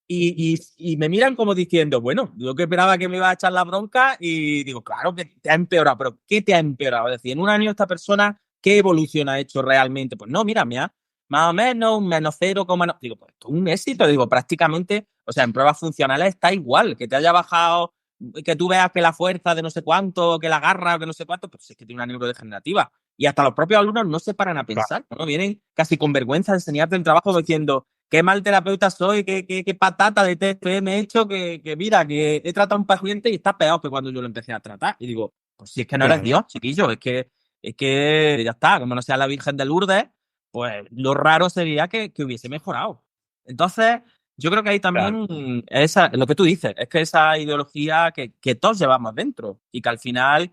Y me miran como diciendo, bueno, yo que esperaba que me iba a echar la bronca y digo, claro que te ha empeorado, pero ¿qué te ha empeorado? Es decir, en un año esta persona, ¿qué evolución ha hecho realmente? Pues no, mira, más o menos un menos 0, no. Digo, pues esto es un éxito, digo, prácticamente, o sea, en pruebas funcionales está igual, que te haya bajado, que tú veas que la fuerza de no sé cuánto, que la garra, que no sé cuánto, pues es que tiene una neurodegenerativa. Y hasta los propios alumnos no se paran a pensar, ¿no? Vienen casi con vergüenza de enseñarte el trabajo diciendo, qué mal terapeuta soy, qué patata de TFM he hecho, que mira, que he tratado a un paciente y está peor que cuando yo lo empecé a tratar. Y digo, pues si es que no eres Dios, chiquillo, es que ya está, como no sea la Virgen de Lourdes, pues lo raro sería que hubiese mejorado. Entonces, yo creo que ahí también lo que tú dices, es que esa ideología que todos llevamos dentro y que al final...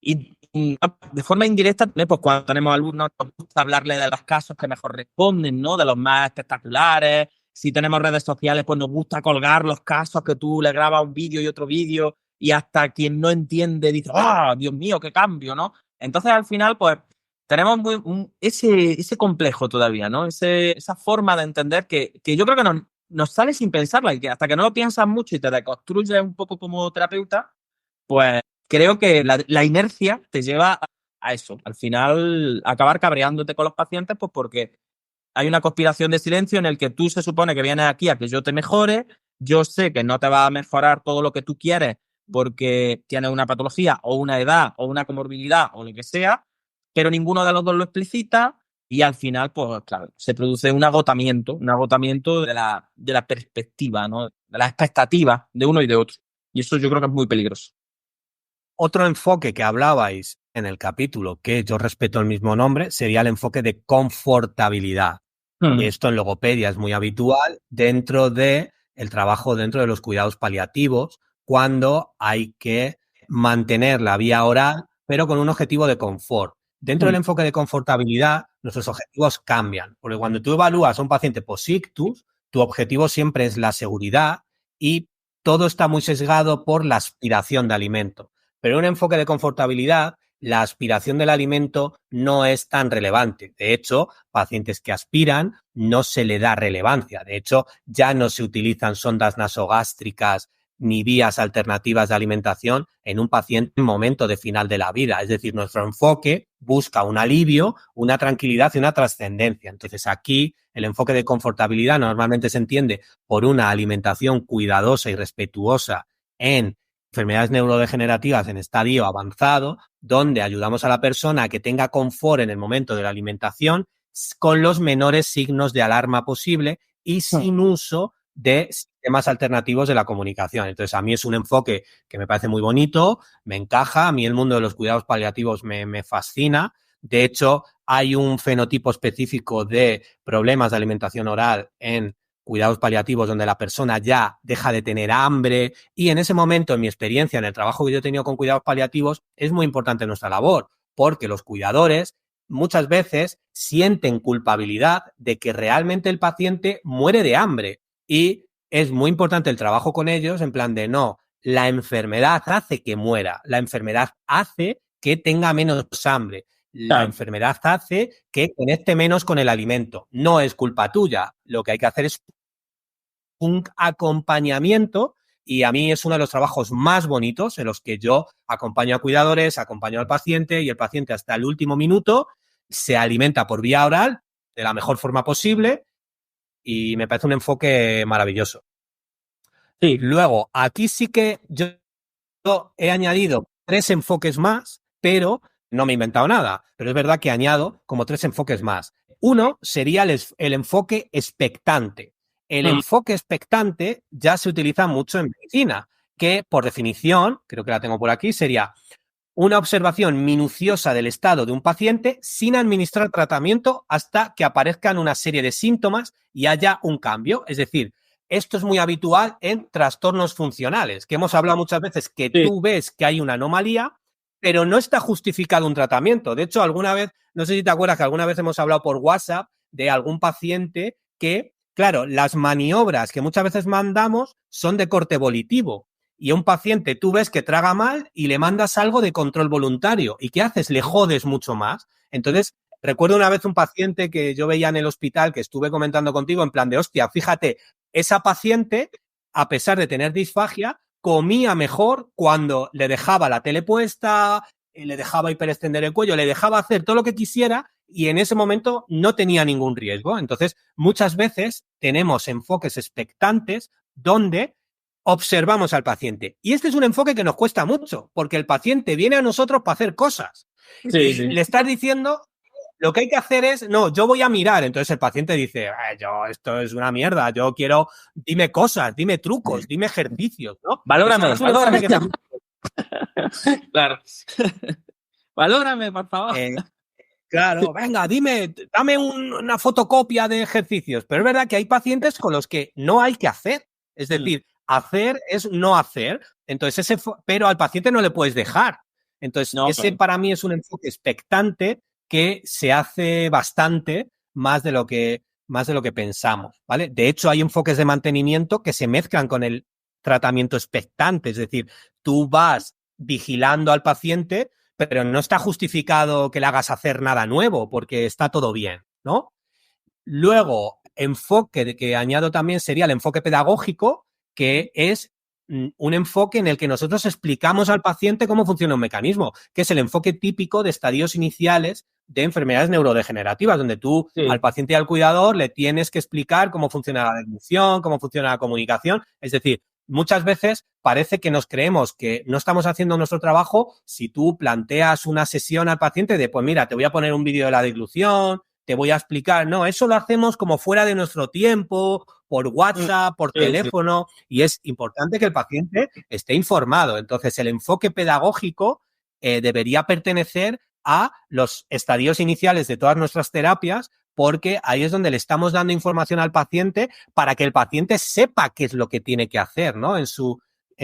Y de forma indirecta, pues cuando tenemos alumnos, nos gusta hablarles de los casos que mejor responden, ¿no? De los más espectaculares, Si tenemos redes sociales, pues nos gusta colgar los casos que tú le grabas un vídeo y otro vídeo y hasta quien no entiende dice, ¡ah, Dios mío, qué cambio!, ¿no? Entonces, al final, pues tenemos ese complejo todavía, ¿no? Esa forma de entender que yo creo que nos sale sin pensarla y que hasta que no lo piensas mucho y te deconstruyes un poco como terapeuta, pues creo que la inercia te lleva a eso. Al final, acabar cabreándote con los pacientes, pues porque hay una conspiración de silencio en el que tú se supone que vienes aquí a que yo te mejore. Yo sé que no te va a mejorar todo lo que tú quieres porque tienes una patología o una edad o una comorbilidad o lo que sea, pero ninguno de los dos lo explicita y al final, pues claro, se produce un agotamiento de la perspectiva, ¿no? De las expectativas de uno y de otro. Y eso yo creo que es muy peligroso. Otro enfoque que hablabais en el capítulo, que yo respeto el mismo nombre, sería el enfoque de confortabilidad. Y esto en logopedia es muy habitual dentro de el trabajo dentro de los cuidados paliativos, cuando hay que mantener la vía oral, pero con un objetivo de confort. Dentro del enfoque de confortabilidad, nuestros objetivos cambian, porque cuando tú evalúas a un paciente post-ictus, tu objetivo siempre es la seguridad y todo está muy sesgado por la aspiración de alimento. Pero en un enfoque de confortabilidad, la aspiración del alimento no es tan relevante. De hecho, pacientes que aspiran no se le da relevancia. De hecho, ya no se utilizan sondas nasogástricas ni vías alternativas de alimentación en un paciente en momento de final de la vida. Es decir, nuestro enfoque busca un alivio, una tranquilidad y una trascendencia. Entonces, aquí el enfoque de confortabilidad normalmente se entiende por una alimentación cuidadosa y respetuosa en enfermedades neurodegenerativas en estadio avanzado, donde ayudamos a la persona a que tenga confort en el momento de la alimentación con los menores signos de alarma posible y sin uso de sistemas alternativos de la comunicación. Entonces, a mí es un enfoque que me parece muy bonito, me encaja, a mí el mundo de los cuidados paliativos me fascina. De hecho, hay un fenotipo específico de problemas de alimentación oral en cuidados paliativos donde la persona ya deja de tener hambre y en ese momento, en mi experiencia, en el trabajo que yo he tenido con cuidados paliativos, es muy importante nuestra labor porque los cuidadores muchas veces sienten culpabilidad de que realmente el paciente muere de hambre y es muy importante el trabajo con ellos en plan de no, la enfermedad hace que muera, la enfermedad hace que tenga menos hambre. La enfermedad hace que conecte menos con el alimento. No es culpa tuya. Lo que hay que hacer es un acompañamiento y a mí es uno de los trabajos más bonitos en los que yo acompaño a cuidadores, acompaño al paciente y el paciente hasta el último minuto se alimenta por vía oral de la mejor forma posible y me parece un enfoque maravilloso. Sí. Luego, aquí sí que yo he añadido 3 enfoques más, pero no me he inventado nada. Pero es verdad que añado como 3 enfoques más. Uno sería el enfoque expectante. El enfoque expectante ya se utiliza mucho en medicina, que por definición, creo que la tengo por aquí, sería una observación minuciosa del estado de un paciente sin administrar tratamiento hasta que aparezcan una serie de síntomas y haya un cambio. Es decir, esto es muy habitual en trastornos funcionales, que hemos hablado muchas veces que tú ves que hay una anomalía, pero no está justificado un tratamiento. De hecho, alguna vez, no sé si te acuerdas que alguna vez hemos hablado por WhatsApp de algún paciente que, claro, las maniobras que muchas veces mandamos son de corte volitivo. Y a un paciente tú ves que traga mal y le mandas algo de control voluntario. ¿Y qué haces? Le jodes mucho más. Entonces, recuerdo una vez un paciente que yo veía en el hospital que estuve comentando contigo en plan de, hostia, fíjate, esa paciente, a pesar de tener disfagia, comía mejor cuando le dejaba la tele puesta, le dejaba hiperextender el cuello, le dejaba hacer todo lo que quisiera y en ese momento no tenía ningún riesgo. Entonces, muchas veces tenemos enfoques expectantes donde observamos al paciente. Y este es un enfoque que nos cuesta mucho, porque el paciente viene a nosotros para hacer cosas. Sí. Le estás diciendo, lo que hay que hacer es, no, yo voy a mirar. Entonces el paciente dice, esto es una mierda, yo quiero, dime cosas, dime trucos, dime ejercicios, ¿no? Valórame. Claro. Valórame, por favor. Claro, venga, dame una fotocopia de ejercicios. Pero es verdad que hay pacientes con los que no hay que hacer. Es decir, hacer es no hacer. Entonces, pero al paciente no le puedes dejar. Entonces, ese para mí es un enfoque expectante que se hace bastante más de lo que más de lo que pensamos, ¿vale? De hecho, hay enfoques de mantenimiento que se mezclan con el tratamiento expectante, es decir, tú vas vigilando al paciente, pero no está justificado que le hagas hacer nada nuevo porque está todo bien, ¿no? Luego, enfoque que añado también sería el enfoque pedagógico, que es un enfoque en el que nosotros explicamos al paciente cómo funciona un mecanismo, que es el enfoque típico de estadios iniciales de enfermedades neurodegenerativas, donde tú al paciente y al cuidador le tienes que explicar cómo funciona la deglución, cómo funciona la comunicación. Es decir, muchas veces parece que nos creemos que no estamos haciendo nuestro trabajo si tú planteas una sesión al paciente de, pues mira, te voy a poner un vídeo de la deglución, te voy a explicar. No, eso lo hacemos como fuera de nuestro tiempo, por WhatsApp, por teléfono, y es importante que el paciente esté informado. Entonces, el enfoque pedagógico debería pertenecer a los estadios iniciales de todas nuestras terapias, porque ahí es donde le estamos dando información al paciente para que el paciente sepa qué es lo que tiene que hacer, ¿no? en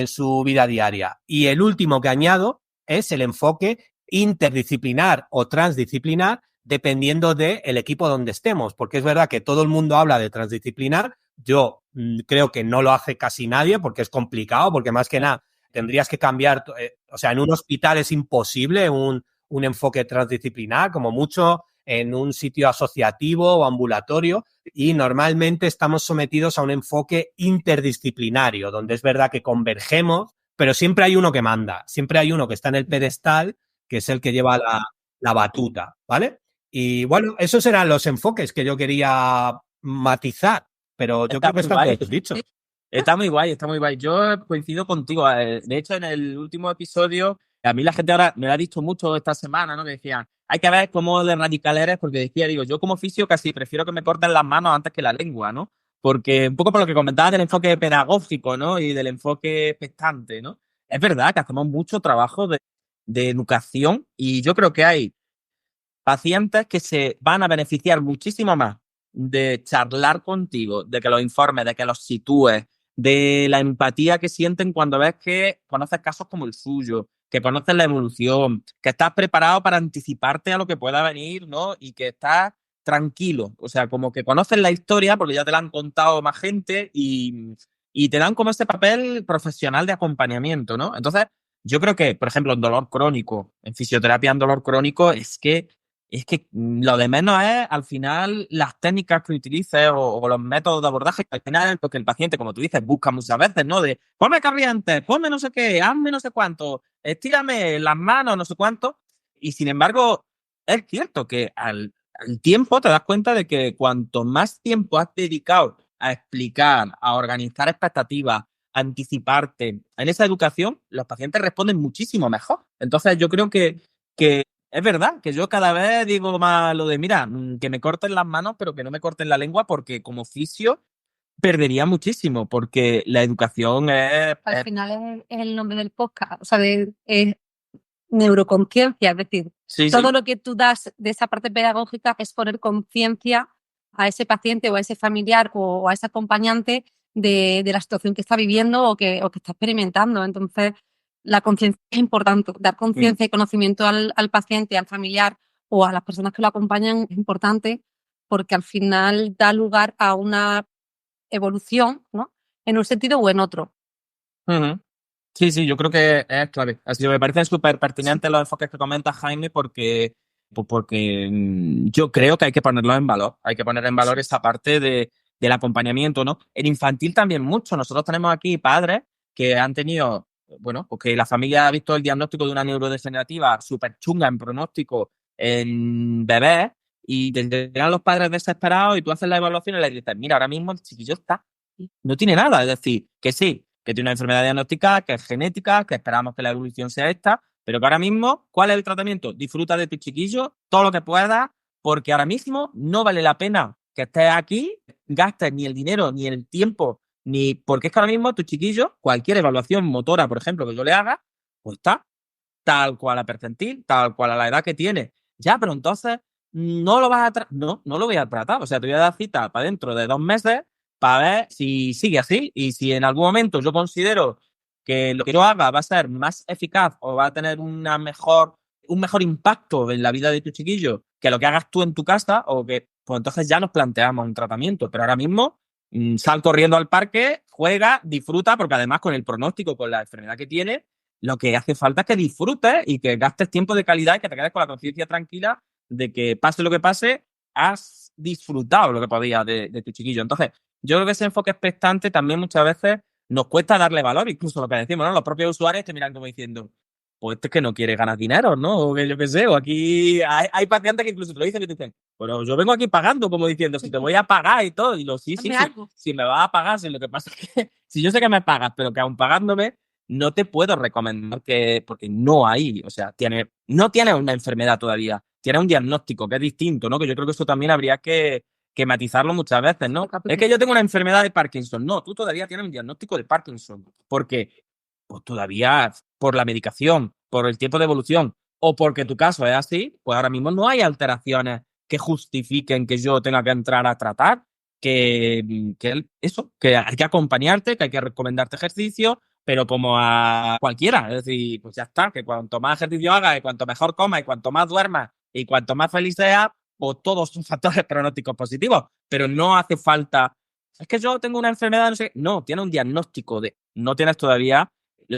su vida diaria. Y el último que añado es el enfoque interdisciplinar o transdisciplinar, dependiendo del equipo donde estemos, porque es verdad que todo el mundo habla de transdisciplinar. Yo creo que no lo hace casi nadie porque es complicado, porque más que nada tendrías que cambiar, o sea, en un hospital es imposible un enfoque transdisciplinar, como mucho en un sitio asociativo o ambulatorio, y normalmente estamos sometidos a un enfoque interdisciplinario, donde es verdad que convergemos, pero siempre hay uno que manda, siempre hay uno que está en el pedestal, que es el que lleva la batuta, ¿vale? Y bueno, esos eran los enfoques que yo quería matizar, pero yo creo que está todo dicho. Está muy guay, está muy guay. Yo coincido contigo. De hecho, en el último episodio, a mí la gente ahora me lo ha dicho mucho esta semana, ¿no? Que decían, hay que ver cómo de radical eres, porque decía, digo, yo como fisio casi prefiero que me corten las manos antes que la lengua, ¿no? Porque un poco por lo que comentabas del enfoque pedagógico, ¿no? Y del enfoque expectante, ¿no? Es verdad que hacemos mucho trabajo de educación y yo creo que hay pacientes que se van a beneficiar muchísimo más de charlar contigo, de que los informes, de que los sitúes, de la empatía que sienten cuando ves que conoces casos como el suyo, que conoces la evolución, que estás preparado para anticiparte a lo que pueda venir, ¿no? Y que estás tranquilo, o sea, como que conoces la historia porque ya te la han contado más gente y te dan como ese papel profesional de acompañamiento, ¿no? Entonces, yo creo que, por ejemplo, en dolor crónico, en fisioterapia en dolor crónico, es que lo de menos es, al final, las técnicas que utilices o los métodos de abordaje, que al final es lo que el paciente, como tú dices, busca muchas veces, ¿no? De ponme corriente, ponme no sé qué, hazme no sé cuánto, estírame las manos, no sé cuánto. Y sin embargo, es cierto que al tiempo te das cuenta de que cuanto más tiempo has dedicado a explicar, a organizar expectativas, a anticiparte en esa educación, los pacientes responden muchísimo mejor. Entonces, yo creo que es verdad que yo cada vez digo más lo de, mira, que me corten las manos, pero que no me corten la lengua, porque como fisio perdería muchísimo, porque la educación es... Al final es el nombre del podcast, o sea, es neuroconciencia, es decir, todo lo que tú das de esa parte pedagógica es poner conciencia a ese paciente o a ese familiar o a ese acompañante de la situación que está viviendo o que está experimentando. Entonces, la conciencia es importante, dar conciencia y conocimiento al paciente, al familiar o a las personas que lo acompañan es importante porque al final da lugar a una evolución, ¿no? En un sentido o en otro. Uh-huh. Sí, yo creo que es clave. Así que me parecen súper pertinentes los enfoques que comenta Jaime porque yo creo que hay que ponerlo en valor. Hay que poner en valor esa parte del acompañamiento, ¿no? En infantil también mucho. Nosotros tenemos aquí padres que han tenido, bueno, porque la familia ha visto el diagnóstico de una neurodegenerativa súper chunga en pronóstico en bebés y te llegan los padres desesperados y tú haces la evaluación y les dices, mira, ahora mismo el chiquillo no tiene nada. Es decir, que sí, que tiene una enfermedad diagnosticada, que es genética, que esperamos que la evolución sea esta, pero que ahora mismo, ¿cuál es el tratamiento? Disfruta de tu chiquillo todo lo que puedas, porque ahora mismo no vale la pena que estés aquí, gastes ni el dinero, ni el tiempo, ni porque es que ahora mismo tu chiquillo, cualquier evaluación motora, por ejemplo, que yo le haga, pues está tal cual a percentil, tal cual a la edad que tiene. Ya, pero entonces no lo vas a no lo voy a tratar. O sea, te voy a dar cita para dentro de 2 meses para ver si sigue así y si en algún momento yo considero que lo que yo haga va a ser más eficaz o va a tener una mejor un mejor impacto en la vida de tu chiquillo que lo que hagas tú en tu casa, o que, pues entonces ya nos planteamos un tratamiento. Pero ahora mismo, sal corriendo al parque, juega, disfruta, porque además con el pronóstico, con la enfermedad que tiene, lo que hace falta es que disfrutes y que gastes tiempo de calidad y que te quedes con la conciencia tranquila de que pase lo que pase, has disfrutado lo que podías de tu chiquillo. Entonces, yo creo que ese enfoque expectante también muchas veces nos cuesta darle valor, incluso lo que decimos, ¿no? Los propios usuarios te miran como diciendo, pues este es que no quiere ganar dinero, ¿no? O que yo qué sé, o aquí hay pacientes que incluso te lo dicen, que te dicen, pero yo vengo aquí pagando, como diciendo, si te voy a pagar y todo, y lo sí, Hazme algo. si me vas a pagar, si lo que pasa es que, si yo sé que me pagas, pero que aún pagándome, no te puedo recomendar porque no hay, o sea, no tienes una enfermedad todavía, tienes un diagnóstico que es distinto, ¿no? Que yo creo que eso también habría que matizarlo muchas veces, ¿no? Es que yo tengo una enfermedad de Parkinson. No, tú todavía tienes un diagnóstico de Parkinson, porque pues todavía por la medicación, por el tiempo de evolución, o porque tu caso es así, pues ahora mismo no hay alteraciones que justifiquen que yo tenga que entrar a tratar, que hay que acompañarte, que hay que recomendarte ejercicio, pero como a cualquiera, es decir, pues ya está, que cuanto más ejercicio hagas, y cuanto mejor comas, y cuanto más duermas, y cuanto más feliz seas, pues todos son factores pronósticos positivos, pero no hace falta, es que yo tengo una enfermedad, no sé, no, tiene un diagnóstico no tienes todavía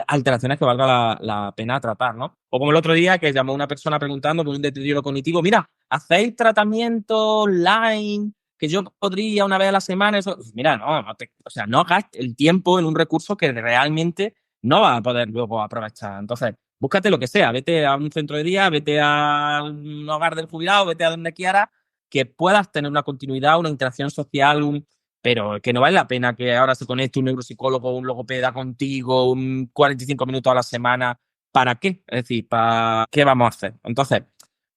alteraciones que valga la pena tratar, ¿no? O como el otro día que llamó una persona preguntando por un deterioro cognitivo, mira, ¿hacéis tratamiento online que yo podría una vez a la semana? Eso, mira, no gastes el tiempo en un recurso que realmente no vas a poder luego aprovechar. Entonces, búscate lo que sea, vete a un centro de día, vete a un hogar del jubilado, vete a donde quieras, que puedas tener una continuidad, una interacción social, pero que no vale la pena que ahora se conecte un neuropsicólogo o un logopeda contigo 45 minutos a la semana. ¿Para qué? Es decir, ¿para qué vamos a hacer? Entonces,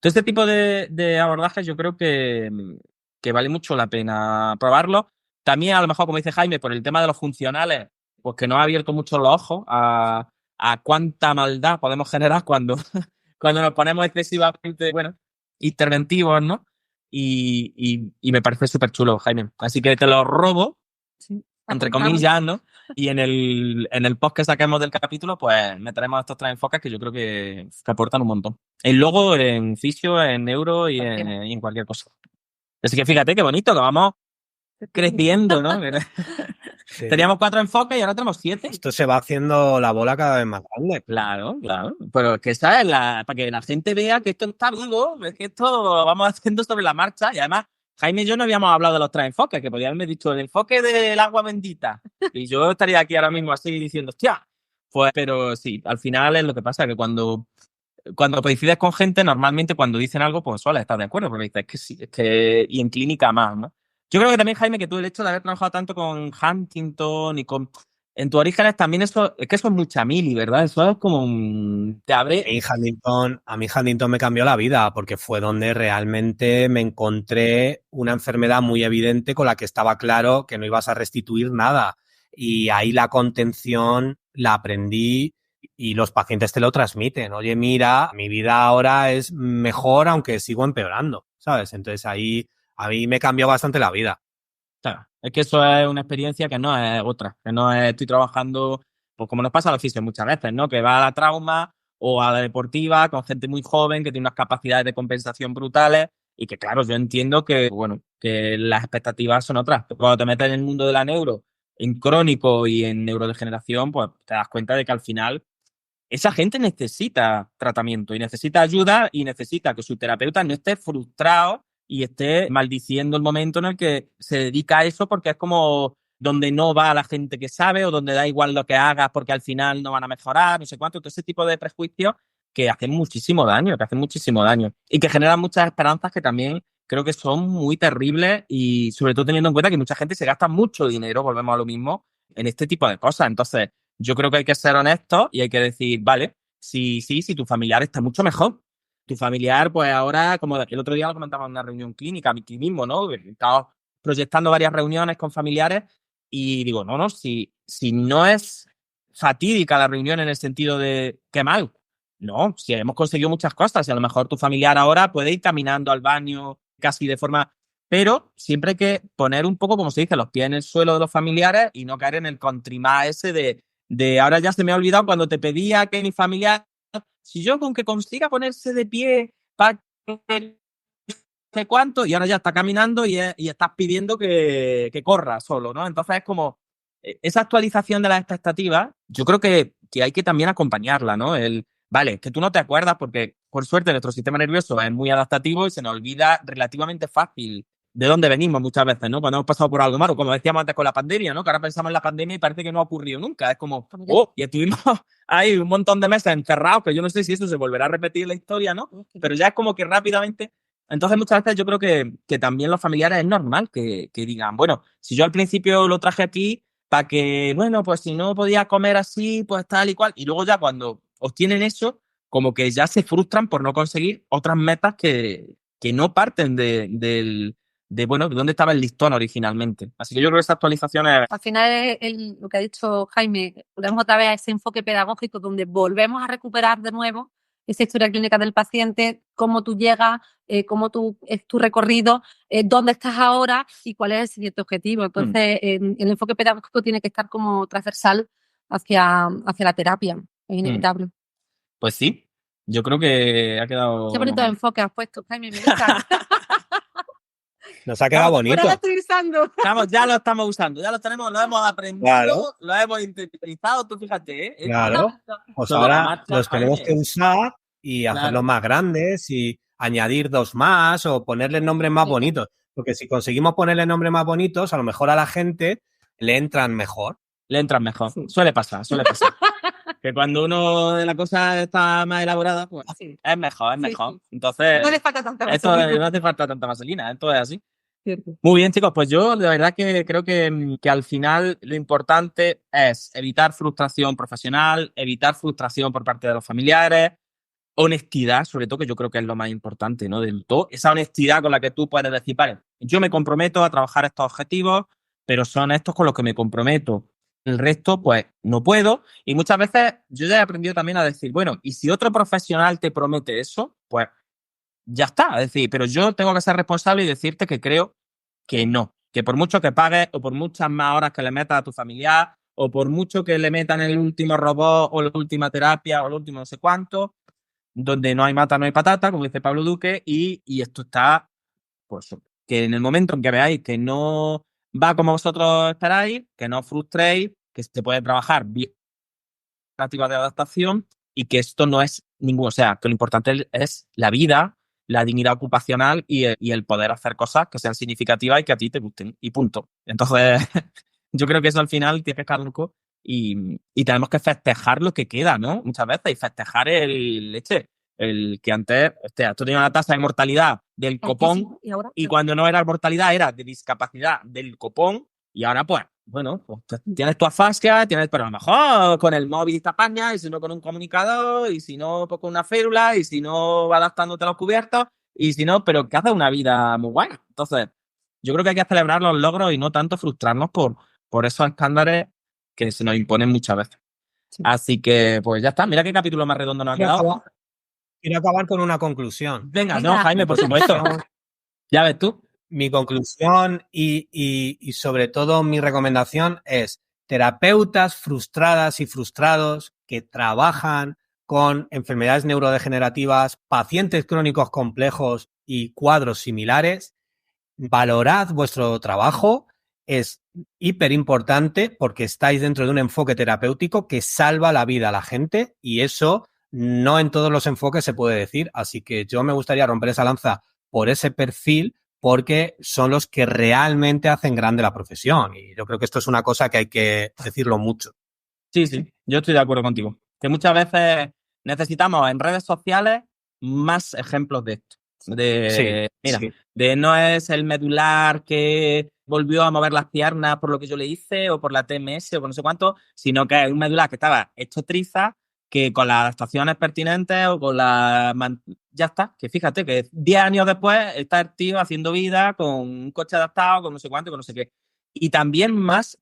todo este tipo de abordajes yo creo que vale mucho la pena probarlo. También, a lo mejor, como dice Jaime, por el tema de los funcionales, pues que nos ha abierto mucho los ojos a cuánta maldad podemos generar cuando, cuando nos ponemos excesivamente, bueno, interventivos, ¿no? Y me parece súper chulo, Jaime. Así que te lo robo, Sí, entre apuntamos. comillas, ¿no? Y en el post que saquemos del capítulo, pues meteremos estos 3 enfoques que yo creo que aportan un montón. En logo, en fisio, en neuro y en cualquier cosa. Así que fíjate qué bonito que vamos creciendo, ¿no? Sí. Teníamos 4 enfoques y ahora tenemos 7. Esto se va haciendo la bola cada vez más grande. Claro, claro. Pero es que esa es para que la gente vea que esto está vivo, es que esto lo vamos haciendo sobre la marcha. Y además, Jaime y yo no habíamos hablado de los 3 enfoques, que podían haberme dicho el enfoque del agua bendita. Y yo estaría aquí ahora mismo así diciendo, hostia. Pues, pero sí, al final es lo que pasa, que cuando coincides con gente, normalmente cuando dicen algo, pues sueles estar de acuerdo, porque dices, es que sí, y en clínica más, ¿no? Yo creo que también, Jaime, que tú el hecho de haber trabajado tanto con Huntington y en tus orígenes también eso es mucha mili, ¿verdad? Eso es como te abre. A mí Huntington me cambió la vida porque fue donde realmente me encontré una enfermedad muy evidente con la que estaba claro que no ibas a restituir nada. Y ahí la contención la aprendí y los pacientes te lo transmiten. Oye, mira, mi vida ahora es mejor aunque sigo empeorando, ¿sabes? Entonces ahí a mí me cambió bastante la vida. Claro, es que eso es una experiencia que no es otra, que no es estoy trabajando, pues como nos pasa a los fisios muchas veces, ¿no? Que va a la trauma o a la deportiva con gente muy joven que tiene unas capacidades de compensación brutales y que, claro, yo entiendo que, bueno, que las expectativas son otras. Cuando te metes en el mundo de la neuro, en crónico y en neurodegeneración, pues te das cuenta de que al final esa gente necesita tratamiento y necesita ayuda y necesita que su terapeuta no esté frustrado y esté maldiciendo el momento en el que se dedica a eso, porque es como donde no va la gente que sabe o donde da igual lo que hagas porque al final no van a mejorar, no sé cuánto, todo ese tipo de prejuicios que hacen muchísimo daño, y que generan muchas esperanzas que también creo que son muy terribles y sobre todo teniendo en cuenta que mucha gente se gasta mucho dinero, volvemos a lo mismo, en este tipo de cosas. Entonces, yo creo que hay que ser honestos y hay que decir, vale, si tu familiar está mucho mejor. Tu familiar, pues ahora, como el otro día lo comentaba en una reunión clínica, aquí mismo, ¿no? Estaba proyectando varias reuniones con familiares y digo, no, si no es fatídica la reunión en el sentido de qué mal. No, si hemos conseguido muchas cosas y a lo mejor tu familiar ahora puede ir caminando al baño casi de forma. Pero siempre hay que poner un poco, como se dice, los pies en el suelo de los familiares y no caer en el contrimá ese de ahora ya se me ha olvidado cuando te pedía que mi familiar si yo con que consiga ponerse de pie para que sé cuánto, y ahora ya está caminando y estás pidiendo que corra solo, ¿no? Entonces es como esa actualización de las expectativas, yo creo que hay que también acompañarla, ¿no? Vale, que tú no te acuerdas porque, por suerte, nuestro sistema nervioso es muy adaptativo y se nos olvida relativamente fácil de dónde venimos muchas veces, ¿no? Cuando hemos pasado por algo malo, como decíamos antes con la pandemia, ¿no? Que ahora pensamos en la pandemia y parece que no ha ocurrido nunca. Es como, y estuvimos ahí un montón de meses encerrados, que yo no sé si eso se volverá a repetir en la historia, ¿no? Pero ya es como que rápidamente. Entonces, muchas veces yo creo que también los familiares es normal que digan, bueno, si yo al principio lo traje aquí para que, bueno, pues si no podía comer así, pues tal y cual. Y luego ya cuando obtienen eso, como que ya se frustran por no conseguir otras metas que no parten de bueno, de dónde estaba el listón originalmente. Así que yo creo que esa actualización es... Al final, lo que ha dicho Jaime, volvemos otra vez a ese enfoque pedagógico donde volvemos a recuperar de nuevo esa historia clínica del paciente, cómo tú llegas, cómo es tu recorrido, dónde estás ahora y cuál es el siguiente objetivo. Entonces, el enfoque pedagógico tiene que estar como transversal hacia la terapia. Es inevitable. Pues sí, yo creo que ha quedado... Qué bonito enfoque has puesto, Jaime, me gusta. Nos ha quedado bonito. Ahora lo estoy usando. Ya lo estamos usando, ya lo tenemos, lo hemos aprendido, claro. Lo hemos interiorizado, tú fíjate, ¿eh? Claro, pues ahora los tenemos que usar y hacerlos más grandes y añadir 2 más o ponerles nombres más bonitos. Porque si conseguimos ponerle nombres más bonitos, a lo mejor a la gente le entran mejor. Sí. Suele pasar. Que cuando uno de la cosa está más elaborada, pues es mejor. Sí. Entonces, no hace falta tanta vaselina. No hace falta tanta vaselina, esto es así. Cierto. Muy bien, chicos, pues yo de verdad que creo que al final lo importante es evitar frustración profesional, evitar frustración por parte de los familiares, honestidad, sobre todo, que yo creo que es lo más importante, ¿no? Del todo, esa honestidad con la que tú puedes decir, vale, yo me comprometo a trabajar estos objetivos, pero son estos con los que me comprometo. El resto, pues, no puedo. Y muchas veces yo ya he aprendido también a decir, bueno, y si otro profesional te promete eso, pues ya está. Es decir, pero yo tengo que ser responsable y decirte que creo que no. Que por mucho que pagues o por muchas más horas que le metas a tu familiar o por mucho que le metan el último robot o la última terapia o el último no sé cuánto, donde no hay mata, no hay patata, como dice Pablo Duque, y esto está, pues, que en el momento en que veáis que no va como vosotros esperáis, que no os frustréis, que se puede trabajar bien alternativas de adaptación y que esto no es ningún, o sea, que lo importante es la vida, la dignidad ocupacional y el poder hacer cosas que sean significativas y que a ti te gusten, y punto. Entonces, yo creo que eso al final tiene que estar loco y tenemos que festejar lo que queda, ¿no? Muchas veces, y festejar el que antes, esto tenía una tasa de mortalidad del copón y cuando no era mortalidad era de discapacidad del copón y ahora pues, bueno, pues tienes tu afasia, pero a lo mejor con el móvil te apañas y si no con un comunicador y si no pues con una férula y si no va adaptándote a los cubiertos y si no, pero que haces una vida muy buena. Entonces, yo creo que hay que celebrar los logros y no tanto frustrarnos por esos estándares que se nos imponen muchas veces. Sí. Así que, pues ya está. Mira qué capítulo más redondo nos ha quedado. Quiero acabar con una conclusión. Venga, no, Jaime, por supuesto. Ya ves tú. Mi conclusión y sobre todo mi recomendación es terapeutas frustradas y frustrados que trabajan con enfermedades neurodegenerativas, pacientes crónicos complejos y cuadros similares. Valorad vuestro trabajo, es hiper importante porque estáis dentro de un enfoque terapéutico que salva la vida a la gente y eso no en todos los enfoques se puede decir, así que yo me gustaría romper esa lanza por ese perfil porque son los que realmente hacen grande la profesión y yo creo que esto es una cosa que hay que decirlo mucho. Sí, yo estoy de acuerdo contigo, que muchas veces necesitamos en redes sociales más ejemplos de esto. De no es el medular que volvió a mover las piernas por lo que yo le hice o por la TMS o por no sé cuánto, sino que es un medular que estaba hecho triza, que con las adaptaciones pertinentes o con la... Ya está, que fíjate que 10 años después está el tío haciendo vida con un coche adaptado, con no sé cuánto, con no sé qué. Y también más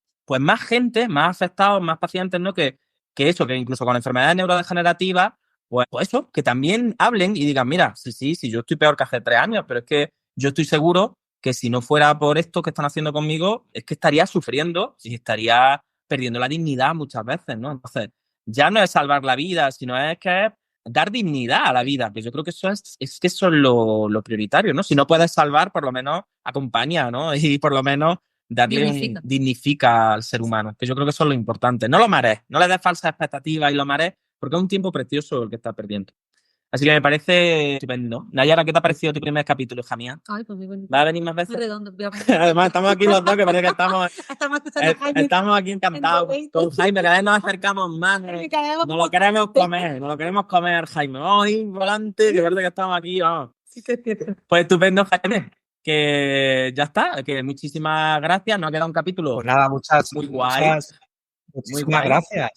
gente, más afectados, más pacientes, ¿no? Que eso, que incluso con enfermedades neurodegenerativas, pues eso, que también hablen y digan, mira, sí, yo estoy peor que hace 3 años, pero es que yo estoy seguro que si no fuera por esto que están haciendo conmigo, es que estaría sufriendo y estaría perdiendo la dignidad muchas veces, ¿no? Entonces, ya no es salvar la vida, sino es que es dar dignidad a la vida, que yo creo que eso es que eso es lo prioritario, ¿no? Si no puedes salvar, por lo menos acompaña, ¿no? Y por lo menos dignifica al ser humano, que yo creo que eso es lo importante. No lo marees, no le des falsas expectativas y lo marees, porque es un tiempo precioso el que estás perdiendo. Así que me parece estupendo. Nayara, ¿qué te ha parecido tu primer capítulo, hija mía? Ay, pues muy bonito. ¿Va a venir más veces? Muy redondo. Además, estamos aquí los dos, que parece que estamos escuchando a Jaime. Estamos aquí encantados. Con Jaime, cada vez nos acercamos más. Nos lo queremos comer, Jaime. Vamos a ir volante, que parece que estamos aquí, vamos. Sí, que es cierto. Pues estupendo, Jaime. Que ya está, que muchísimas gracias. Nos ha quedado un capítulo Pues nada, muchísimas gracias.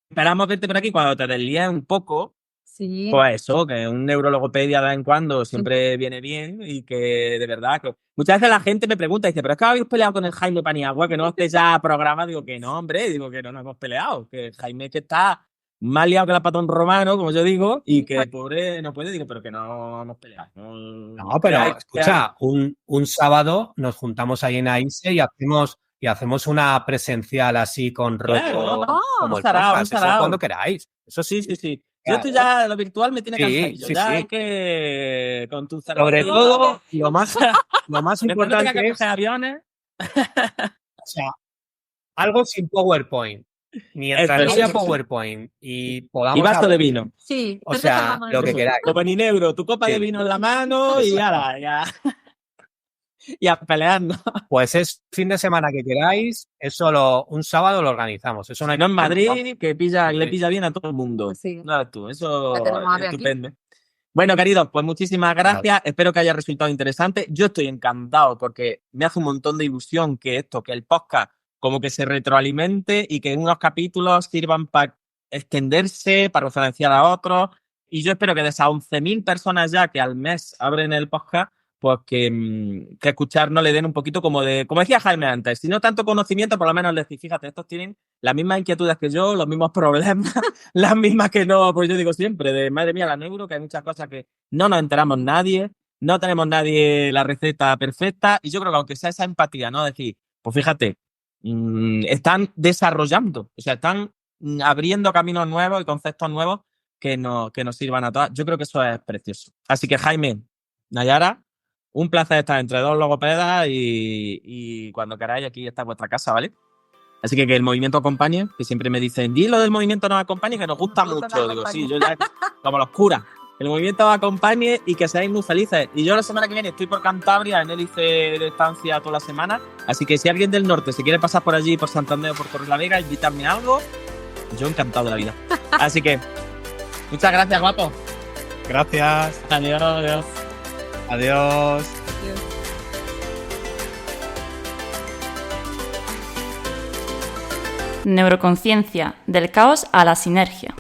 Esperamos verte por aquí cuando te deslíes un poco. Sí. Pues eso, que un neurologopedia de vez en cuando siempre viene bien y que de verdad que muchas veces la gente me pregunta y dice, pero es que habéis peleado con el Jaime Paniagua, que no esté ya programa. Digo que no, hombre, digo que no nos hemos peleado, que Jaime que está más liado que la patón romano, como yo digo, y que pobre no puede, digo, pero que no hemos peleado. No, pero escucha, un sábado nos juntamos ahí en AISE y hacemos una presencial así con rollo como el podcast, eso cuando queráis. Eso sí. Yo estoy ya, lo virtual me tiene cansado. Ya es que con tu cerveza. Sobre todo, lo más importante es aviones. O sea, algo sin PowerPoint. Mientras no haya PowerPoint y podamos. Y vaso de vino. Sí. O sea, lo que queráis. Copa ni negro, tu copa de vino en la mano y ya. Y a pelearnos. Pues es fin de semana que queráis, es solo un sábado lo organizamos. Eso no hay en Madrid, que le pilla bien a todo el mundo. Sí. No, tú, eso es estupendo. Bueno, queridos, pues muchísimas gracias. Claro. Espero que haya resultado interesante. Yo estoy encantado porque me hace un montón de ilusión que el podcast, como que se retroalimente y que en unos capítulos sirvan para extenderse, para referenciar a otros. Y yo espero que de esas 11.000 personas ya que al mes abren el podcast, pues que escucharnos le den un poquito como decía Jaime antes, si no tanto conocimiento, por lo menos les decís, fíjate, estos tienen las mismas inquietudes que yo, los mismos problemas, las mismas que no, pues yo digo siempre, de madre mía la neuro, que hay muchas cosas que no nos enteramos nadie, no tenemos nadie la receta perfecta, y yo creo que aunque sea esa empatía, ¿no? Decir, pues fíjate, están desarrollando, o sea, están abriendo caminos nuevos y conceptos nuevos que nos sirvan a todas. Yo creo que eso es precioso. Así que Jaime, Nayara, un placer estar entre dos logopedas y cuando queráis aquí está vuestra casa, ¿vale? Así que el movimiento acompañe, que siempre me dicen, di lo del movimiento nos acompañe, que nos gusta mucho. Digo, sí, yo ya, como los curas, el movimiento os acompañe y que seáis muy felices. Y yo la semana que viene estoy por Cantabria, en hélice de estancia toda la semana, así que si alguien del norte se quiere pasar por allí, por Santander o por Torrelavega, invitarme a algo, yo encantado de la vida. Así que, muchas gracias, guapo. Gracias. Adiós. Adiós. Neuroconciencia, del caos a la sinergia.